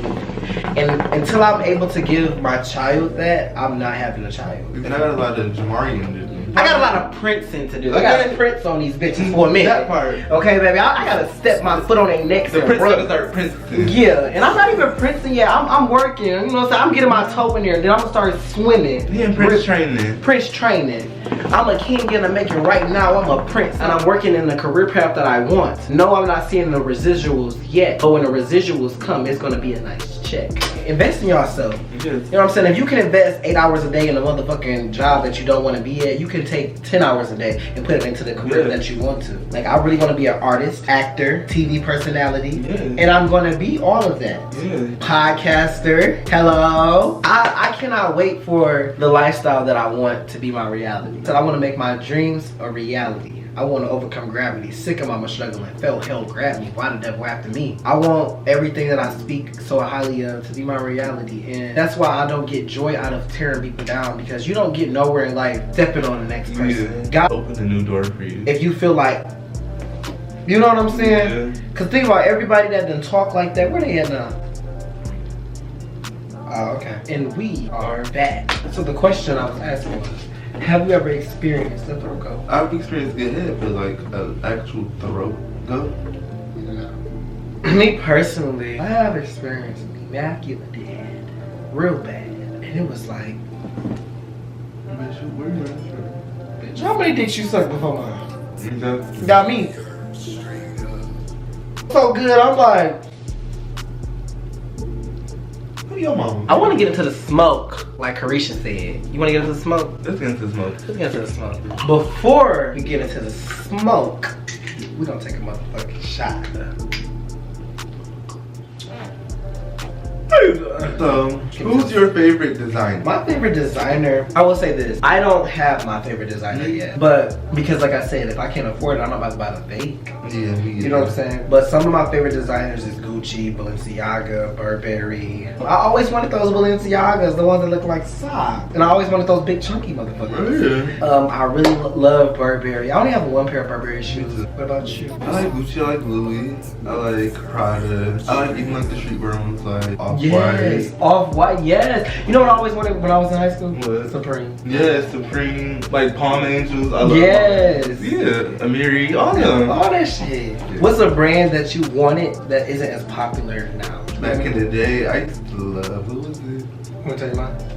And until I'm able to give my child that, I'm not having a child. And I got a lot of Jamarian to do. I got a lot of Princing to do. I got to Prince on these bitches for a minute. That part. Okay, baby. I gotta step my foot on their necks. The Prince gotta start Princing. Yeah, and I'm not even Princing yet. I'm working. You know what I'm saying? I'm getting my toe in there. Then I'm gonna start swimming. Yeah, Prince training. Prince training. I'm a king in the making right now. I'm a prince. And I'm working in the career path that I want. No, I'm not seeing the residuals yet. But when the residuals come, it's gonna be a nice check. Invest in yourself. Yes. You know what I'm saying? If you can invest 8 hours a day in a motherfucking job that you don't want to be at, you can take 10 hours a day and put it into the career that you want to. Like, I really want to be an artist, actor, TV personality, and I'm going to be all of that. Podcaster, hello. I cannot wait for the lifestyle that I want to be my reality. So I want to make my dreams a reality. I want to overcome gravity. Sick of mama struggling. Felt hell grab me. Why the devil after me? I want everything that I speak so highly of to be my reality. And that's why I don't get joy out of tearing people down, because you don't get nowhere in life stepping on the next person. God open a new door for you. If you feel like, you know what I'm saying? Because think about everybody that done talk like that. Where they at now? Oh, okay. And we are back. So the question I was asking was, have you ever experienced a throat go? I've experienced good head, but like an actual throat go? No. Me personally, I have experienced immaculate head, real bad, and it was like, bitch, how many dicks you sucked before mine? Got me. So good, I'm like, who your mama? I want to get into the smoke, like Carisha said. You want to get into the smoke? Let's get into the smoke. Let's get into the smoke. Before we get into the smoke, we're gonna take a motherfucking shot. So, who's your favorite designer? My favorite designer, I will say this. I don't have my favorite designer yet. But because like I said, if I can't afford it, I'm not about to buy the fake. Yeah, You know what I'm saying? But some of my favorite designers is Gucci, Balenciaga, Burberry. I always wanted those Balenciagas, the ones that look like socks. And I always wanted those big chunky motherfuckers. Oh, I really love Burberry. I only have one pair of Burberry shoes. What about you? I like Gucci, I like Louis, I like Prada. I like even like the streetwear ones like Off-White. Yes, Off-White, yes. You know what I always wanted when I was in high school? What? Supreme. Yeah, Supreme, like Palm Angels. I love Yes. Yeah, Amiri, all of them. All that shit. What's a brand that you wanted that isn't as popular now? Back in the day, I used to love, who was it? Wanna tell you mine?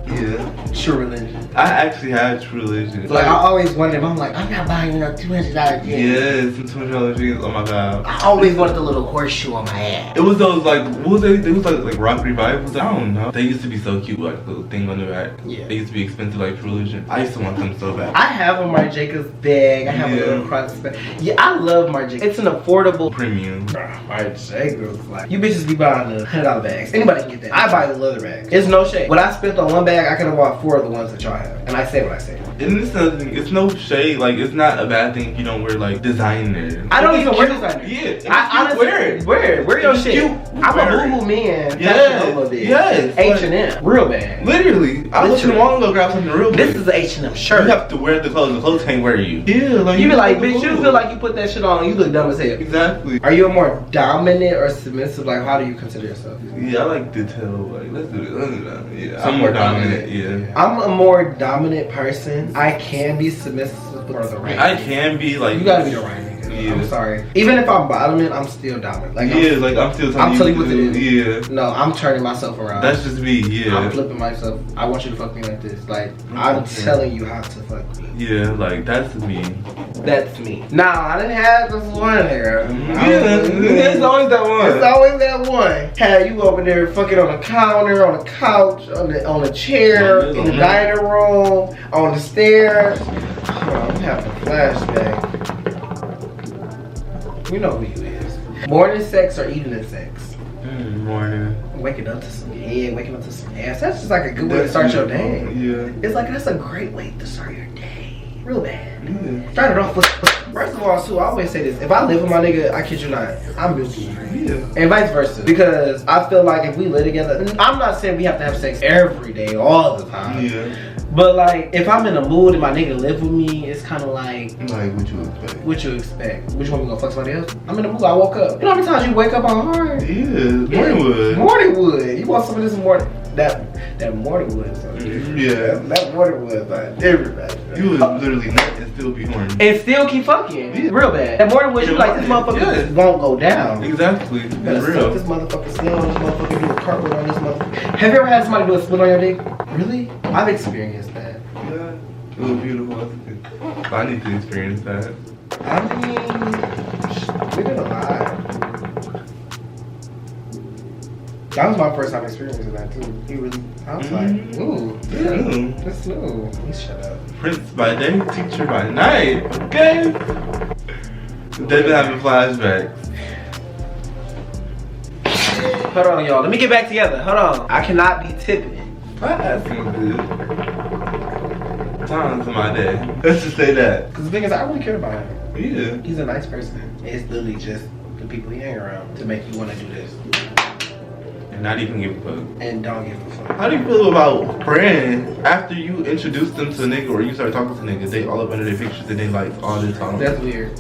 Yeah. True Religion. I actually had True Religion. Like I always wanted them. I'm like, I'm not buying no $200 jeans. Yes, some $200 jeans. Oh my god. I always wanted the little horseshoe on my ass. It was those like, what was they? It was like rock revivals. I don't know. They used to be so cute, like the little thing on the back. Yeah. They used to be expensive, like True Religion. I used to want them so bad. I have a Marc Jacobs bag. I have a little Crocs bag. Yeah, I love Marc Jacobs. It's an affordable Premium. Marc Jacobs. Like you bitches be buying the $100 bags. Anybody can get that. I buy the leather bags. It's no shade. What I spent on one bag, I could have bought 4 of the ones that y'all have. And I say what I say. And this another thing, it's no shade. Like it's not a bad thing if you don't wear like designer. I don't even wear cute. designer. Yeah, I honestly wear it. Wear your It's shit. cute. I'm Wear a it. boo-boo man. Yes, yes. H&M. Real bad. Literally, I was Literally. long ago grab something real big. This is an H&M shirt. You have to wear the clothes can't wear you. Yeah, like You be like, bitch, look you cool. feel like you put that shit on, you look dumb as hell. Exactly. Are you a more dominant or submissive? Like, how do you consider yourself? Yeah, I like to tell, like, let's do this, let's do that. Yeah, So I'm more dominant, yeah. I'm a more dominant person. I can be submissive for the right. I can be, like... You gotta be the right nigga. Yeah. I'm sorry. Even if I'm bottoming, I'm still dominant. Like, Yeah, like, I'm still telling I'm telling you what to do. Yeah. No, I'm turning myself around. That's just me, yeah. I'm flipping myself. I want you to fuck me like this. Like, I'm telling you how to fuck me. Yeah, like, that's me. That's me. Nah, I didn't have this one here. Yeah, it's always that one. It's always that one. Had you over there fucking on the counter, on the couch, on the chair, in the dining room, on the stairs. Hold on, I'm having a flashback. You know who you is. Morning sex or evening sex? Morning. Waking up to some head, waking up to some ass. That's just like a good way to start your day. Yeah. It's like, that's a great way to start your day. Real bad. Yeah. Start it off with, first of all, too, I always say this. If I live with my nigga, I kid you not, I'm milky. Yeah. And vice versa. Because I feel like if we live together, I'm not saying we have to have sex every day, all the time. Yeah. But like, if I'm in a mood and my nigga live with me, it's kind of like, Like, what you expect? what you expect? Which one we gonna fuck somebody else? I'm in the mood, I woke up. You know how many times you wake up on hard? Yeah, morning wood. Morning wood. You want some of this morning, that morning wood. So. Yeah. That morning wood, like, everybody. You would literally nut and still be horny. And still keep fucking. Yeah. Real bad. That morning wood, you like, this motherfucker won't go down. Exactly. You gotta It's suck real. this motherfucker slow, this motherfucker do a cartwheel on this motherfucker. Have you ever had somebody do a split on your dick? Really? I've experienced that. Yeah. It was beautiful. I need to experience that. I mean, we did a lot. That was my first time experiencing that too. He really, I was like, ooh, Ooh. that's new. Please shut up. Prince by day, teacher by night. Okay. They've been having flashbacks. Hold on, y'all. Let me get back together. Hold on. I cannot be tipping. I asked him good. Time to my day. Let's just say that. Because the thing is, I really care about him. Yeah. He's a nice person. It's literally just the people he hang around to make you want to do this. And not even give a fuck. And don't give a fuck. How do you feel about friends after you introduce them to a nigga or you start talking to niggas, they all up under their pictures and they like all the time? That's weird.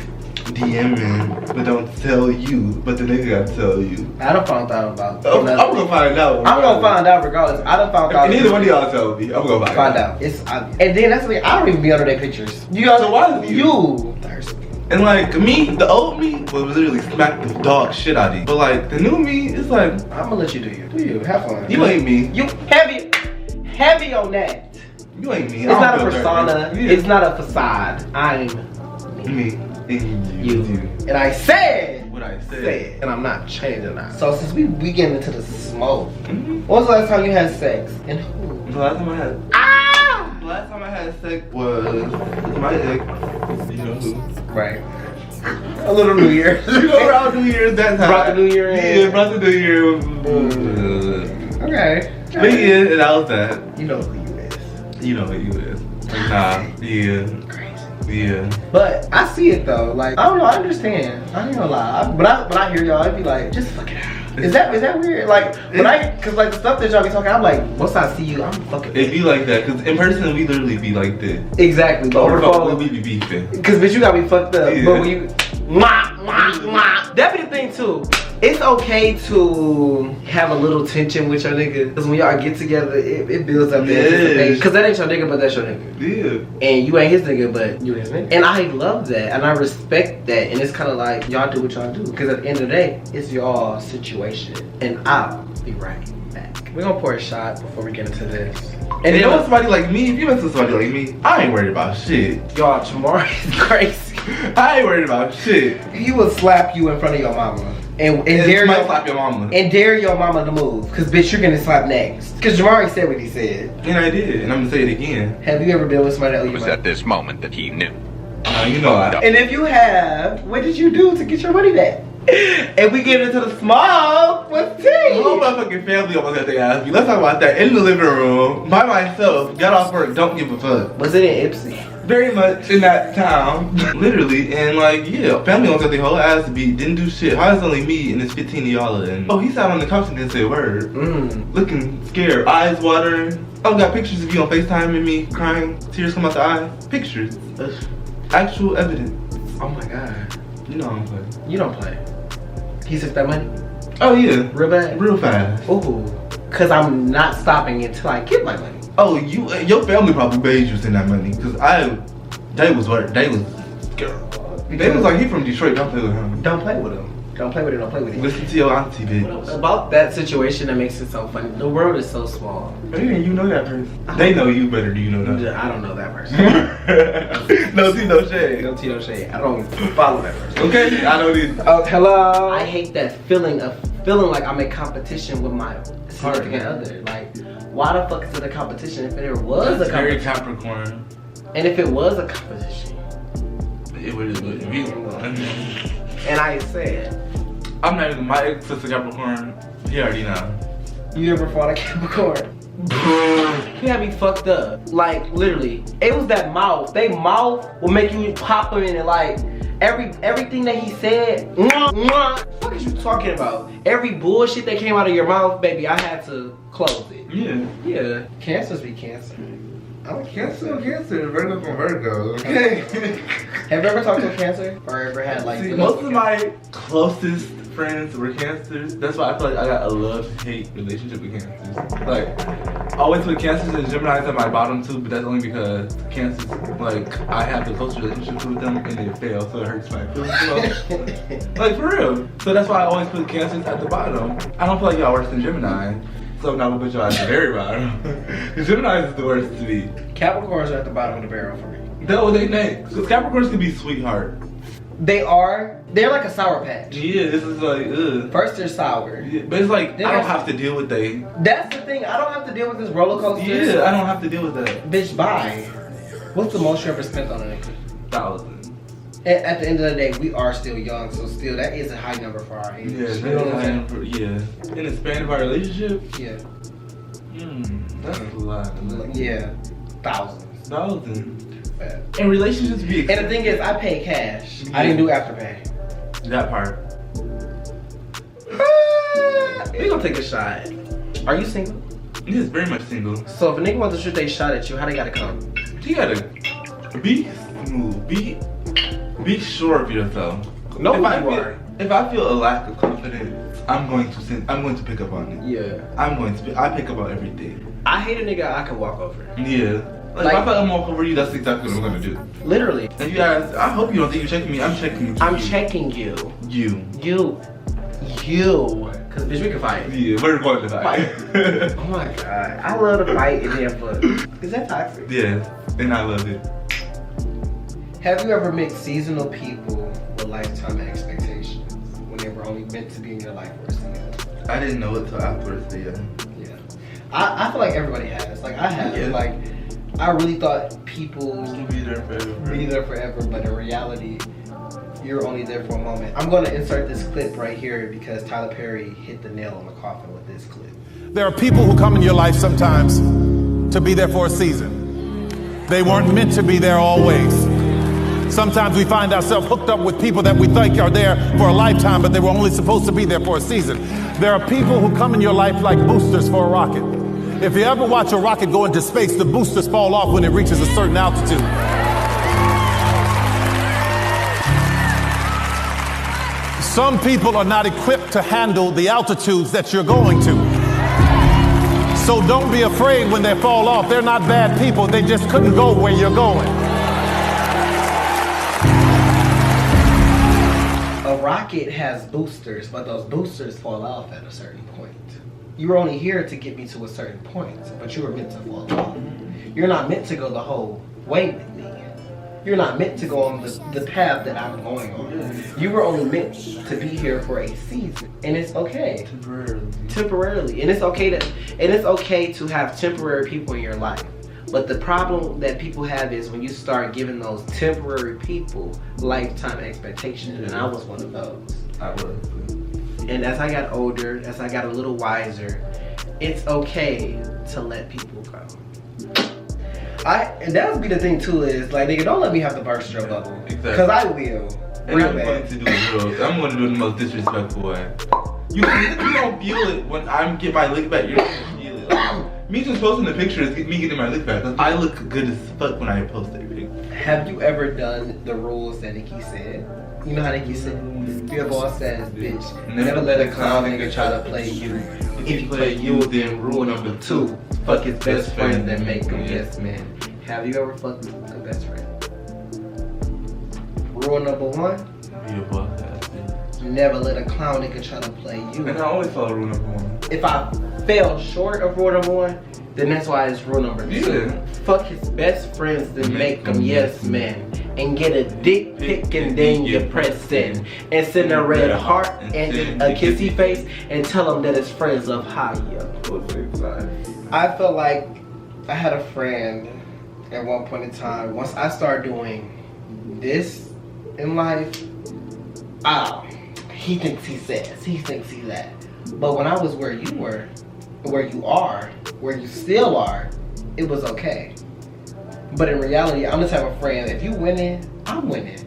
DMing, but don't tell you, but the nigga gotta tell you. I done found out about I'm gonna find out. I'm gonna find out regardless. I done found out. And neither one of y'all tell me. I'm gonna find out. And then that's the thing, I don't even be under their pictures. You guys, So why is you thirsty? And like me, the old me would literally smack the dog shit out of you. But like the new me, it's like I'm gonna let you do you. Do you? Have fun. you ain't me. You heavy on that. You ain't me. It's not a persona. It's not a facade. I'm me. And you. And I said What I said. and I'm not changing that. So since we get into the smoke, when was the last time you had sex? And who? The last time I had The last time I had sex was with my ex. You know who? Right. A little New Year. You know around New Year's that time. Brought the New Year in. Yeah, brought the New Year. Okay. But yeah, that was that. You know who you is. You know who you is. Like, nah, yeah. Crazy. Yeah. But I see it though. Like, I don't know, I understand. I ain't gonna lie. But I hear y'all, I'd be like, just fuck it out. Is that weird? Like, cause like the stuff that y'all be talking, I'm like, once I see you, I'm fucking. It be like that, cause in person we literally be like this. Exactly. But over the phone, we be beefing. Cause bitch, you got me fucked up. Yeah. But when you, that be the thing too. It's okay to have a little tension with your nigga, cause when y'all get together, it builds up the anticipation. Cause that ain't your nigga, but that's your nigga. Yeah. And you ain't his nigga, but you his nigga. And I love that, and I respect that. And it's kind of like y'all do what y'all do, cause at the end of the day, it's y'all situation. And I'll be right back. We're gonna pour a shot before we get into this. And you know somebody like me, if you mess with somebody like me, I ain't worried about shit. Y'all, tomorrow is crazy. I ain't worried about shit. He will slap you in front of your mama. And dare might slap your mama. And dare your mama to move. Cause bitch, you're gonna slap next. Cause Jamari said what he said. And I did, and I'm gonna say it again. Have you ever been with somebody that owed you It was money? at this moment that he knew. You know I. And if you have, what did you do to get your money back? And we get into the small, what's The tea? whole motherfucking family almost had to ask me. Let's talk about that in the living room by myself. Got off work, don't give a fuck. Was it in Ipsy? Very much in that town, literally, and like, yeah, family almost got their whole ass beat, didn't do shit. How is only me and it's 15 of y'all? And oh, he sat on the couch and didn't say a word. Looking scared, eyes watering. I've got pictures of you on FaceTime and me crying, tears come out the eyes. Pictures, actual evidence. Oh my god. You know I don't play. You don't play. He took that money? Oh yeah, Real bad? real fast. Ooh. Cause I'm not stopping until I get my money. Oh, your family probably made you send that money, cause they was like, he from Detroit, don't play with him. Don't play with him. Don't play with it, don't play with it. Listen to your auntie, bitch. About that situation that makes it so funny. The world is so small. You know that person. They know you better than you know that. I don't know that person. No tea, no shade. No tea, no shade. I don't even follow that person. Okay, I don't either. Oh, hello. I hate that feeling of feeling like I'm in competition with my significant other. Like, why the fuck is it a competition if there was a Very competition? Capricorn. And if it was a competition, It would be. and I said, I'm not even, my ex sister Capricorn, he already know. you ever fought a Capricorn? He had me fucked up. Like, literally. It was that mouth. They mouth will make you pop in and like, everything that he said, what the fuck is you talking about? Every bullshit that came out of your mouth, baby, I had to close it. Yeah. Yeah. Cancers be cancer. I'm a Cancer, Virgo from Virgo, okay? Have you ever talked to a Cancer? Or ever had like... See, most of my closest friends were Cancers. That's why I feel like I got a love-hate relationship with Cancers. Like, I always put Cancers and Geminis at my bottom too, but that's only because Cancers, like, I have the closest relationship with them and they fail, so it hurts my feelings. Like, for real. So that's why I always put Cancers at the bottom. I don't feel like y'all worse than Gemini. So now we'll put y'all at the very bottom. Geminis is the worst to me. Capricorns are at the bottom of the barrel for me. That was they next. Because Capricorns can be sweetheart. They are. They're like a Sour Patch. Yeah, this is like, ugh. First they're sour. Yeah, but it's like, I don't have to deal with they. That's the thing. I don't have to deal with this roller coaster. Yeah, I don't have to deal with that. Bitch, bye. What's the most you ever spent on a nigga? 1,000. At the end of the day, we are still young, so still that is a high number for our age. Yeah, You know what I'm saying? yeah. In the span of our relationship, Yeah. That's a lot. Yeah. Thousands. 1,000. Bad. And relationships be And the thing is, I pay cash. I didn't do Afterpay. that part. We gonna take a shot. Are you single? Yes, very much single. So if a nigga wants to shoot they shot at you, how they gotta come? You gotta be smooth. Be sure of yourself. No, If I feel a lack of confidence, I'm going to pick up on it. Yeah. I pick up on everything. I hate a nigga I can walk over. Yeah. Like, if I feel like I'm walk over you, that's exactly what I'm gonna do. Literally. And you guys, I hope you don't think you're checking me. I'm checking you. I'm checking you. You. Cause bitch, we can fight. Yeah, we're going to fight. Oh my god. I love to fight and then fuck. Is that toxic? Yeah, and I love it. Have you ever mixed seasonal people with lifetime expectations when they were only meant to be in your life for a season? I didn't know it till afterwards, but yeah. Yeah. I feel like everybody has. Like I have. Yeah. Like I really thought people You'll be there forever. be there forever, but in reality, you're only there for a moment. I'm gonna insert this clip right here because Tyler Perry hit the nail on the coffin with this clip. There are people who come in your life sometimes to be there for a season. They weren't meant to be there always. Sometimes we find ourselves hooked up with people that we think are there for a lifetime, but they were only supposed to be there for a season. There are people who come in your life like boosters for a rocket. If you ever watch a rocket go into space, the boosters fall off when it reaches a certain altitude. Some people are not equipped to handle the altitudes that you're going to. So don't be afraid when they fall off. They're not bad people. They just couldn't go where you're going. A rocket has boosters, but those boosters fall off at a certain point. You were only here to get me to a certain point, but you were meant to fall off. You're not meant to go the whole way with me. You're not meant to go on the path that I'm going on. You were only meant to be here for a season, and it's okay. Temporarily. And it's okay to have temporary people in your life. But the problem that people have is when you start giving those temporary people lifetime expectations, and I was one of those. I was. And as I got older, as I got a little wiser, it's okay to let people go. And that would be the thing too, is like, nigga, don't let me have to burst your bubble. Exactly. Cause I will. And I'm going to do it I'm going to do it in the most disrespectful way. You don't feel it when I get my lick back. You don't feel it. Like, me just posting the picture is me getting my lick back. Cause I look good as fuck when I post that picture. Have you ever done the rules that Nikki said? You know how Nikki said? Your boss says, bitch, never let a clown nigga try to play you. If you play you, then rule number 2. Fuck his best friend, then make him yes man. Have you ever fucked a best friend? Rule number 1. Your boss has it. Never let a clown nigga try to play you. And I always follow rule number 1. If I fell short of rule number 1, then that's why it's rule number 2. Yeah. Fuck his best friends, then make him yes man. And get a dick pic and then you press send. And send a red heart and a kissy face and tell him that his friends love high. I felt like I had a friend at one point in time. Once I started doing this in life, he thinks he's this, he thinks he's that. But when I was where you were, where you are, where you still are, it was okay. But in reality, I'm the type of friend, if you winning, I'm winning.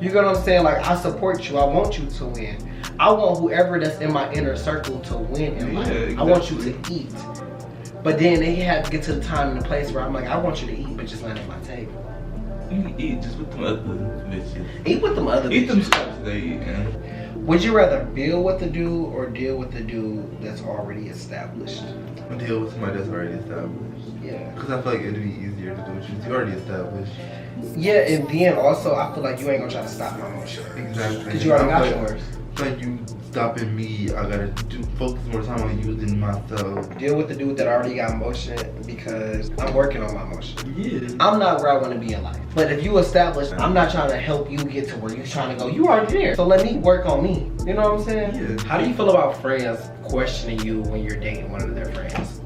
You get what I'm saying? Like, I support you, I want you to win. I want whoever that's in my inner circle to win in life. Exactly. I want you to eat. But then they had to get to the time and the place where I'm like, I want you to eat, but just not at my table. You can eat just with them other bitches. Eat with them other bitches. Eat them stuff they eat, man. Would you rather build with the dude or deal with the dude that's already established? Deal with somebody that's already established. Yeah. Because I feel like it'd be easier to do with you. You're already established. Yeah, and then also I feel like you ain't gonna try to stop my motion. Exactly. Because you already got yours. Like you stopping me, I gotta focus more time on you than myself. Deal with the dude that already got motion because I'm working on my motion. Yeah. I'm not where I want to be in life. But if you establish, I'm not trying to help you get to where you're trying to go. You already there. So let me work on me. You know what I'm saying? Yeah. How do you feel about friends questioning you when you're dating one of their friends?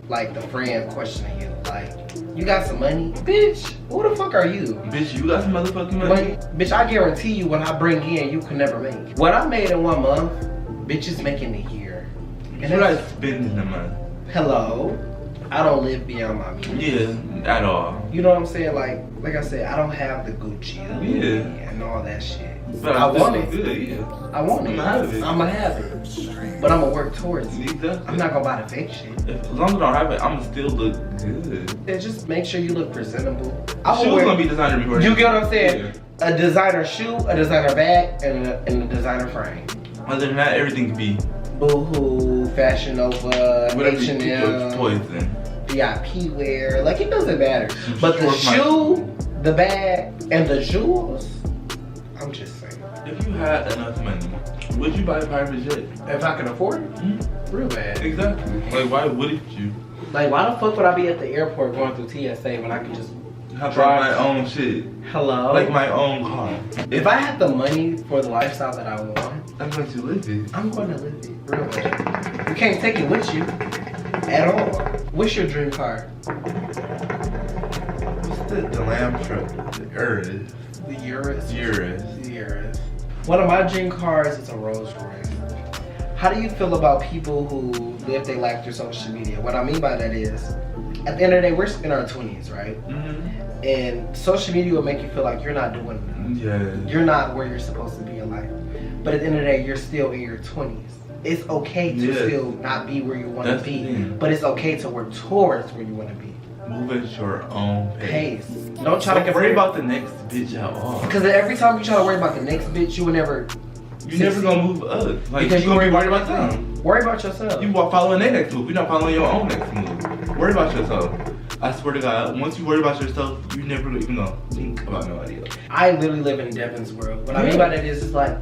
Like the friend questioning you, like, you got some money? Bitch, who the fuck are you? Bitch, you got some motherfucking money? Bitch, I guarantee you what I bring in, you can never make. What I made in 1 month, bitch is making a year. And you're not spending a month. Hello? I don't live beyond my means. Yeah, at all. You know what I'm saying? Like I said, I don't have the Gucci and all that shit. But I want it. Good, yeah. I want it. I'ma have it. But I'ma work towards it. Exactly. I'm not gonna buy the fake shit. As long as I don't have it, I'ma still look good. Yeah, just make sure you look presentable. Shoes gonna be designer before. You get what I'm saying? Yeah. A designer shoe, a designer bag, and a designer frame. Other than that, everything can be Boohoo, Fashion Nova, H&M, poison. VIP wear. Like, it doesn't matter. But the shoe, the bag, and the jewels, I'm just saying. If you had enough money, would you buy a private jet? If I can afford it, real bad. Exactly. Like, why wouldn't you? Like, why the fuck would I be at the airport going through TSA when I could just drive my own shit? Hello? Like my own car. If I had the money for the lifestyle that I want, I'm going to live it. I'm going to live it. Real bad. You can't take it with you. At all. What's your dream car? What's the lamb truck? The Urus. The Urus. Urus. The Urus. One of my dream cars is a Rolls Royce. How do you feel about people who live their life through social media? What I mean by that is, at the end of the day, we're in our 20s, right? And social media will make you feel like you're not doing enough. Yeah. You're not where you're supposed to be in life. But at the end of the day, you're still in your 20s. It's okay to still not be where you want to be, but it's okay to work towards where you want to be. Move at your own pace. Don't try to worry about the next bitch at all. Because every time you try to worry about the next bitch, you will never. You're never gonna move up. Like, because you gonna be worried about them. Worry about yourself. You following their next move. You're not following your own next move. Worry about yourself. I swear to God, once you worry about yourself, you never even gonna think about nobody else. I literally live in Devin's world. What I mean by that is, it's like,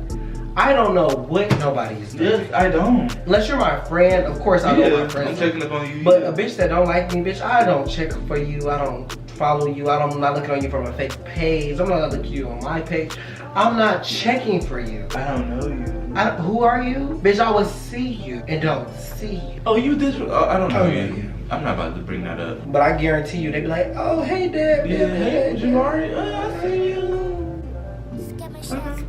I don't know what nobody is doing. Yes, I don't. Unless you're my friend, of course I know my friends. I'm checking up on you. But a bitch that don't like me, bitch, I don't check for you. I don't follow you. I'm not looking on you from a fake page. I'm not looking at you on my page. I'm not checking for you. I don't know you. Who are you? Bitch, I will see you and don't see you. Oh, you did? I don't know you. I'm not about to bring that up. But I guarantee you, they be like, oh, hey, Dad. Yeah, hey, Jamari. I see you.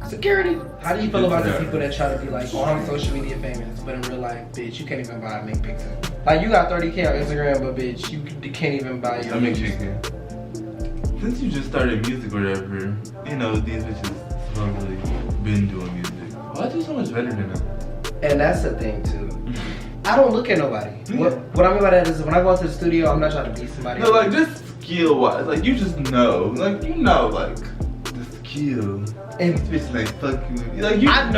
Security. How do you feel about the people that try to be like, oh, I'm social media famous, but in real life, bitch, you can't even buy a McPixel. Like, you got 30K on Instagram, but bitch, you can't even buy your McChicken. Since you just started music or whatever, you know, these bitches supposedly been doing music. Why do so much better than them? And that's the thing, too. I don't look at nobody. What I mean by that is, when I go into the studio, I'm not trying to beat somebody. No, like, just skill-wise. Like, you just know. Like, you know, like, the skill. And these bitches ain't fucking with me. Like, I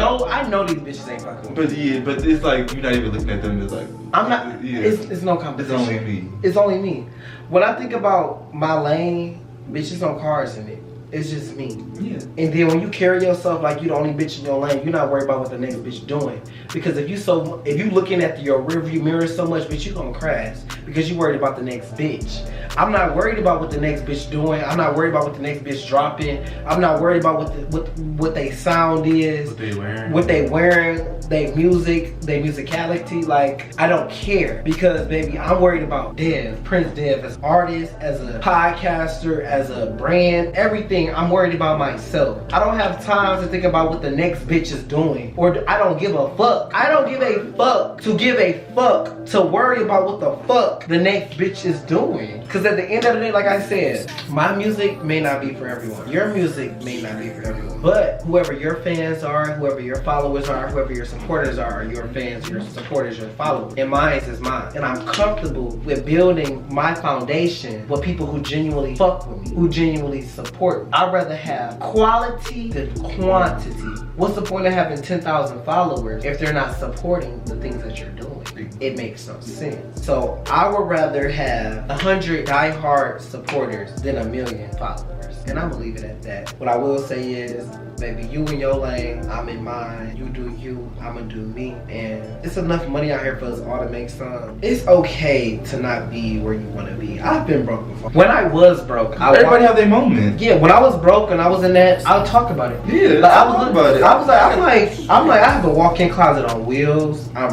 know these bitches ain't fucking with me. But it's like, you're not even looking at them. It's like, I'm not, it's no competition. It's only me. It's only me. When I think about my lane, bitch, there's no cars in it. It's just me. Yeah. And then when you carry yourself like you the only bitch in your lane, you're not worried about what the next bitch doing. Because if you looking at your rearview mirror so much, bitch, you gonna crash because you worried about the next bitch. I'm not worried about what the next bitch doing. I'm not worried about what the next bitch dropping. I'm not worried about what they sound is. What they wearing, their music, their musicality. Like, I don't care because, baby, I'm worried about Dev, Prince Dev, as an artist, as a podcaster, as a brand, everything. I'm worried about myself. I don't have time to think about what the next bitch is doing, or I don't give a fuck. I don't give a fuck to give a fuck to worry about what the fuck the next bitch is doing. Cause at the end of the day, like I said, my music may not be for everyone. Your music may not be for everyone. But whoever your fans are, whoever your followers are, whoever your supporters are, your fans, your supporters, your followers, and mine is mine. And I'm comfortable with building my foundation with people who genuinely fuck with me, who genuinely support me. I'd rather have quality than quantity. What's the point of having 10,000 followers if they're not supporting the things that you're doing? It makes no sense. So I would rather have 100 diehard supporters than 1 million followers. And I'm gonna leave it at that. What I will say is, baby, you in your lane, I'm in mine. You do you, I'm gonna do me. And it's enough money out here for us all to make some. It's okay to not be where you wanna be. I've been broke before. When I was broke, everybody have their moment. Yeah, when I was broke and I was in that, I'll talk about it. Yeah, like, talk about it. I'm like, I have a walk-in closet on wheels. I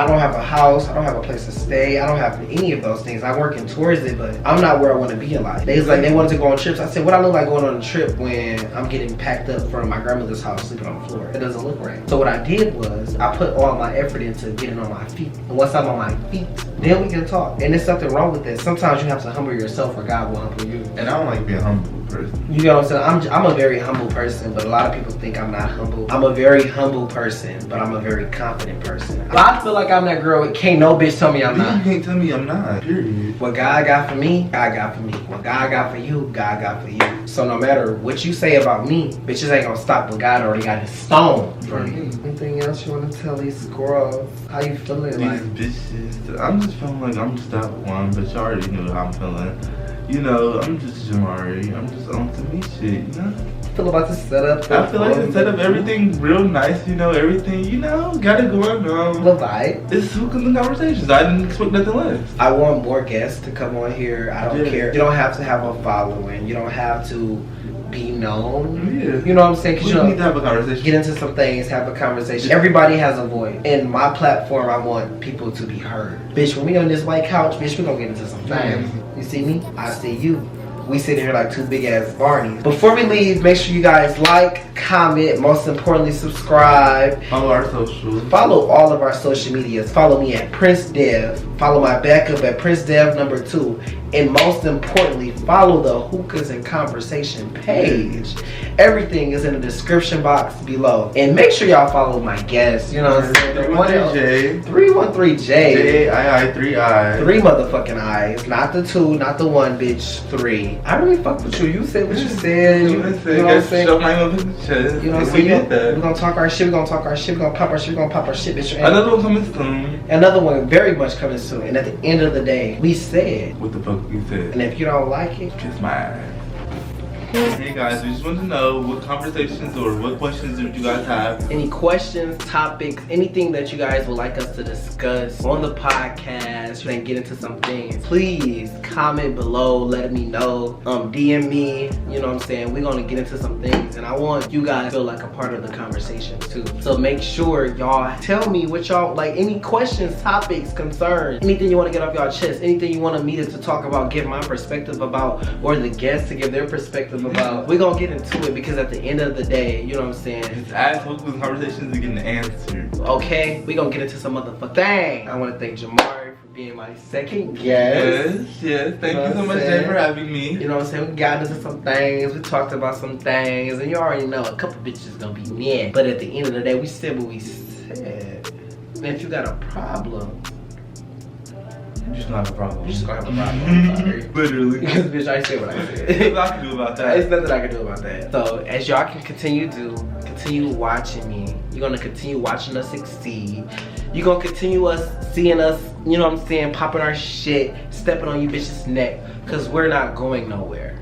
don't have a house. I don't have a place to stay. I don't have any of those things. I'm working towards it, but I'm not where I want to be in life. They was like, they wanted to go on trips. I said, what I look like going on a trip when I'm getting packed up from my grandmother's house, sleeping on the floor? It doesn't look right. So what I did was, I put all my effort into getting on my feet. And once I'm on my feet, then we can talk. And there's nothing wrong with that. Sometimes you have to humble yourself or God will humble you. And I don't like being humble person. You know what I'm saying? I'm a very humble person, but a lot of people think I'm not humble. I'm a very humble person, but I'm a very confident person. I feel like I'm that girl. Can't no bitch tell me I'm not. You can't tell me I'm not, period. What God got for me, God got for me. What God got for you, God got for you. So no matter what you say about me, bitches ain't gonna stop what God already got in stone for me. Anything else you wanna tell these squirrels? How you feeling? These bitches. I'm just feeling like I'm just that one, but you already know how I'm feeling. You know, I'm just Jamari. I'm just on to me shit, you know? Feel about the setup? I feel like the setup, everything real nice, you know, everything, you know, got it going on. The vibe. It's Hookah conversations. I didn't expect nothing less. I want more guests to come on here. I don't care. You don't have to have a following. You don't have to be known. Yeah. You know what I'm saying? Because you need to have a conversation. Get into some things, have a conversation. Everybody has a voice. In my platform, I want people to be heard. Bitch, when we on this white couch, bitch, we gonna get into some things. You see me? I see you. We sitting here like two big ass Barneys. Before we leave, make sure you guys like, comment, most importantly subscribe. Follow our socials. Follow all of our social medias. Follow me at Prince Dev. Follow my backup at Prince Dev #2. And most importantly, follow the Hookahs and Conversation page. Everything is in the description box below. And make sure y'all follow my guests. You know what I'm saying? 313J. 313J. J-I-I, 3I. 3 motherfucking eyes. Not the 2, not the 1, bitch. 3. I really fuck with you. You said what you said. You know what I'm saying? Show my up in the chest. You know what I'm saying? We're gonna talk our shit. We're gonna talk our shit. We're gonna pop our shit. We're gonna pop our shit, bitch. Another one coming soon. Another one very much coming soon. And at the end of the day, we said. What the fuck we said? And if you don't like it, kiss my ass. Hey guys, we just want to know what conversations or what questions do you guys have? Any questions, topics, anything that you guys would like us to discuss on the podcast, and get into some things, please comment below, let me know. DM me, you know what I'm saying? We're gonna get into some things, and I want you guys to feel like a part of the conversation too. So make sure y'all tell me what y'all like, any questions, topics, concerns, anything you want to get off y'all chest, anything you want me to talk about, give my perspective about, or the guests to give their perspective about. We're gonna get into it because at the end of the day, you know what I'm saying? Just ask Hookahs Conversations to get an answer. Okay, we're gonna get into some motherfucking thing. I want to thank Jamari for being my second guest. Yes. Thank you so much, Jay, for having me. You know what I'm saying? We got into some things. We talked about some things, and you already know a couple bitches gonna be mad. But at the end of the day, we said what we said. And if you got a problem, you just gonna have a problem. You just gonna have a problem. I'm sorry. Literally. Because bitch, I said what I said. There's nothing I can do about that. There's nothing I can do about that. So as y'all can continue watching me. You're gonna continue watching us succeed. You're gonna continue seeing us, you know what I'm saying, popping our shit, stepping on you bitches' neck, cause we're not going nowhere.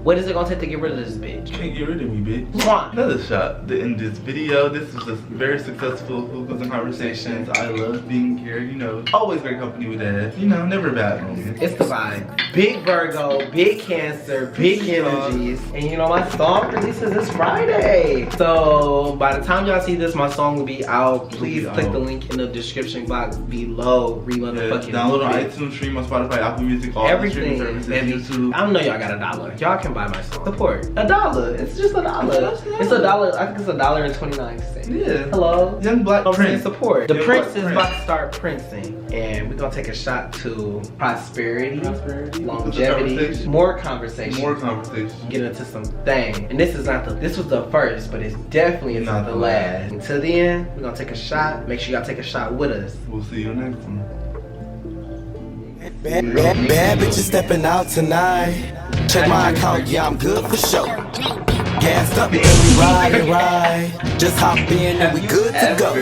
What is it gonna take to get rid of this bitch? Can't get rid of me, bitch. Mwah. Another shot to end this video. This was a very successful Hookahs and Conversations. I love being here, you know. Always great company with that. You know, never bad moments. It's the vibe. Big Virgo, big Cancer, big energies. And you know, my song releases this Friday. So by the time y'all see this, my song will be out. Please click the link in the description box below. Download on iTunes, stream on Spotify, Apple Music, all everything. the streaming services, YouTube. I know y'all got $1. Y'all can buy my song. Support. $1. It's just $1. It's $1. I think it's $1.29. Yeah. Hello. Young Black Prince. Support. The Young Prince Black is about to start princing, and we're gonna take a shot to prosperity, longevity, more conversation. Get into some thing. And this was the first, but it's definitely not the last. Until then, we're gonna take a shot. Make sure y'all take a shot with us. We'll see you next one. Bad bitches stepping out tonight. Check my account, yeah, I'm good for sure. Gassed up and we ride. Just hop in and we good to go.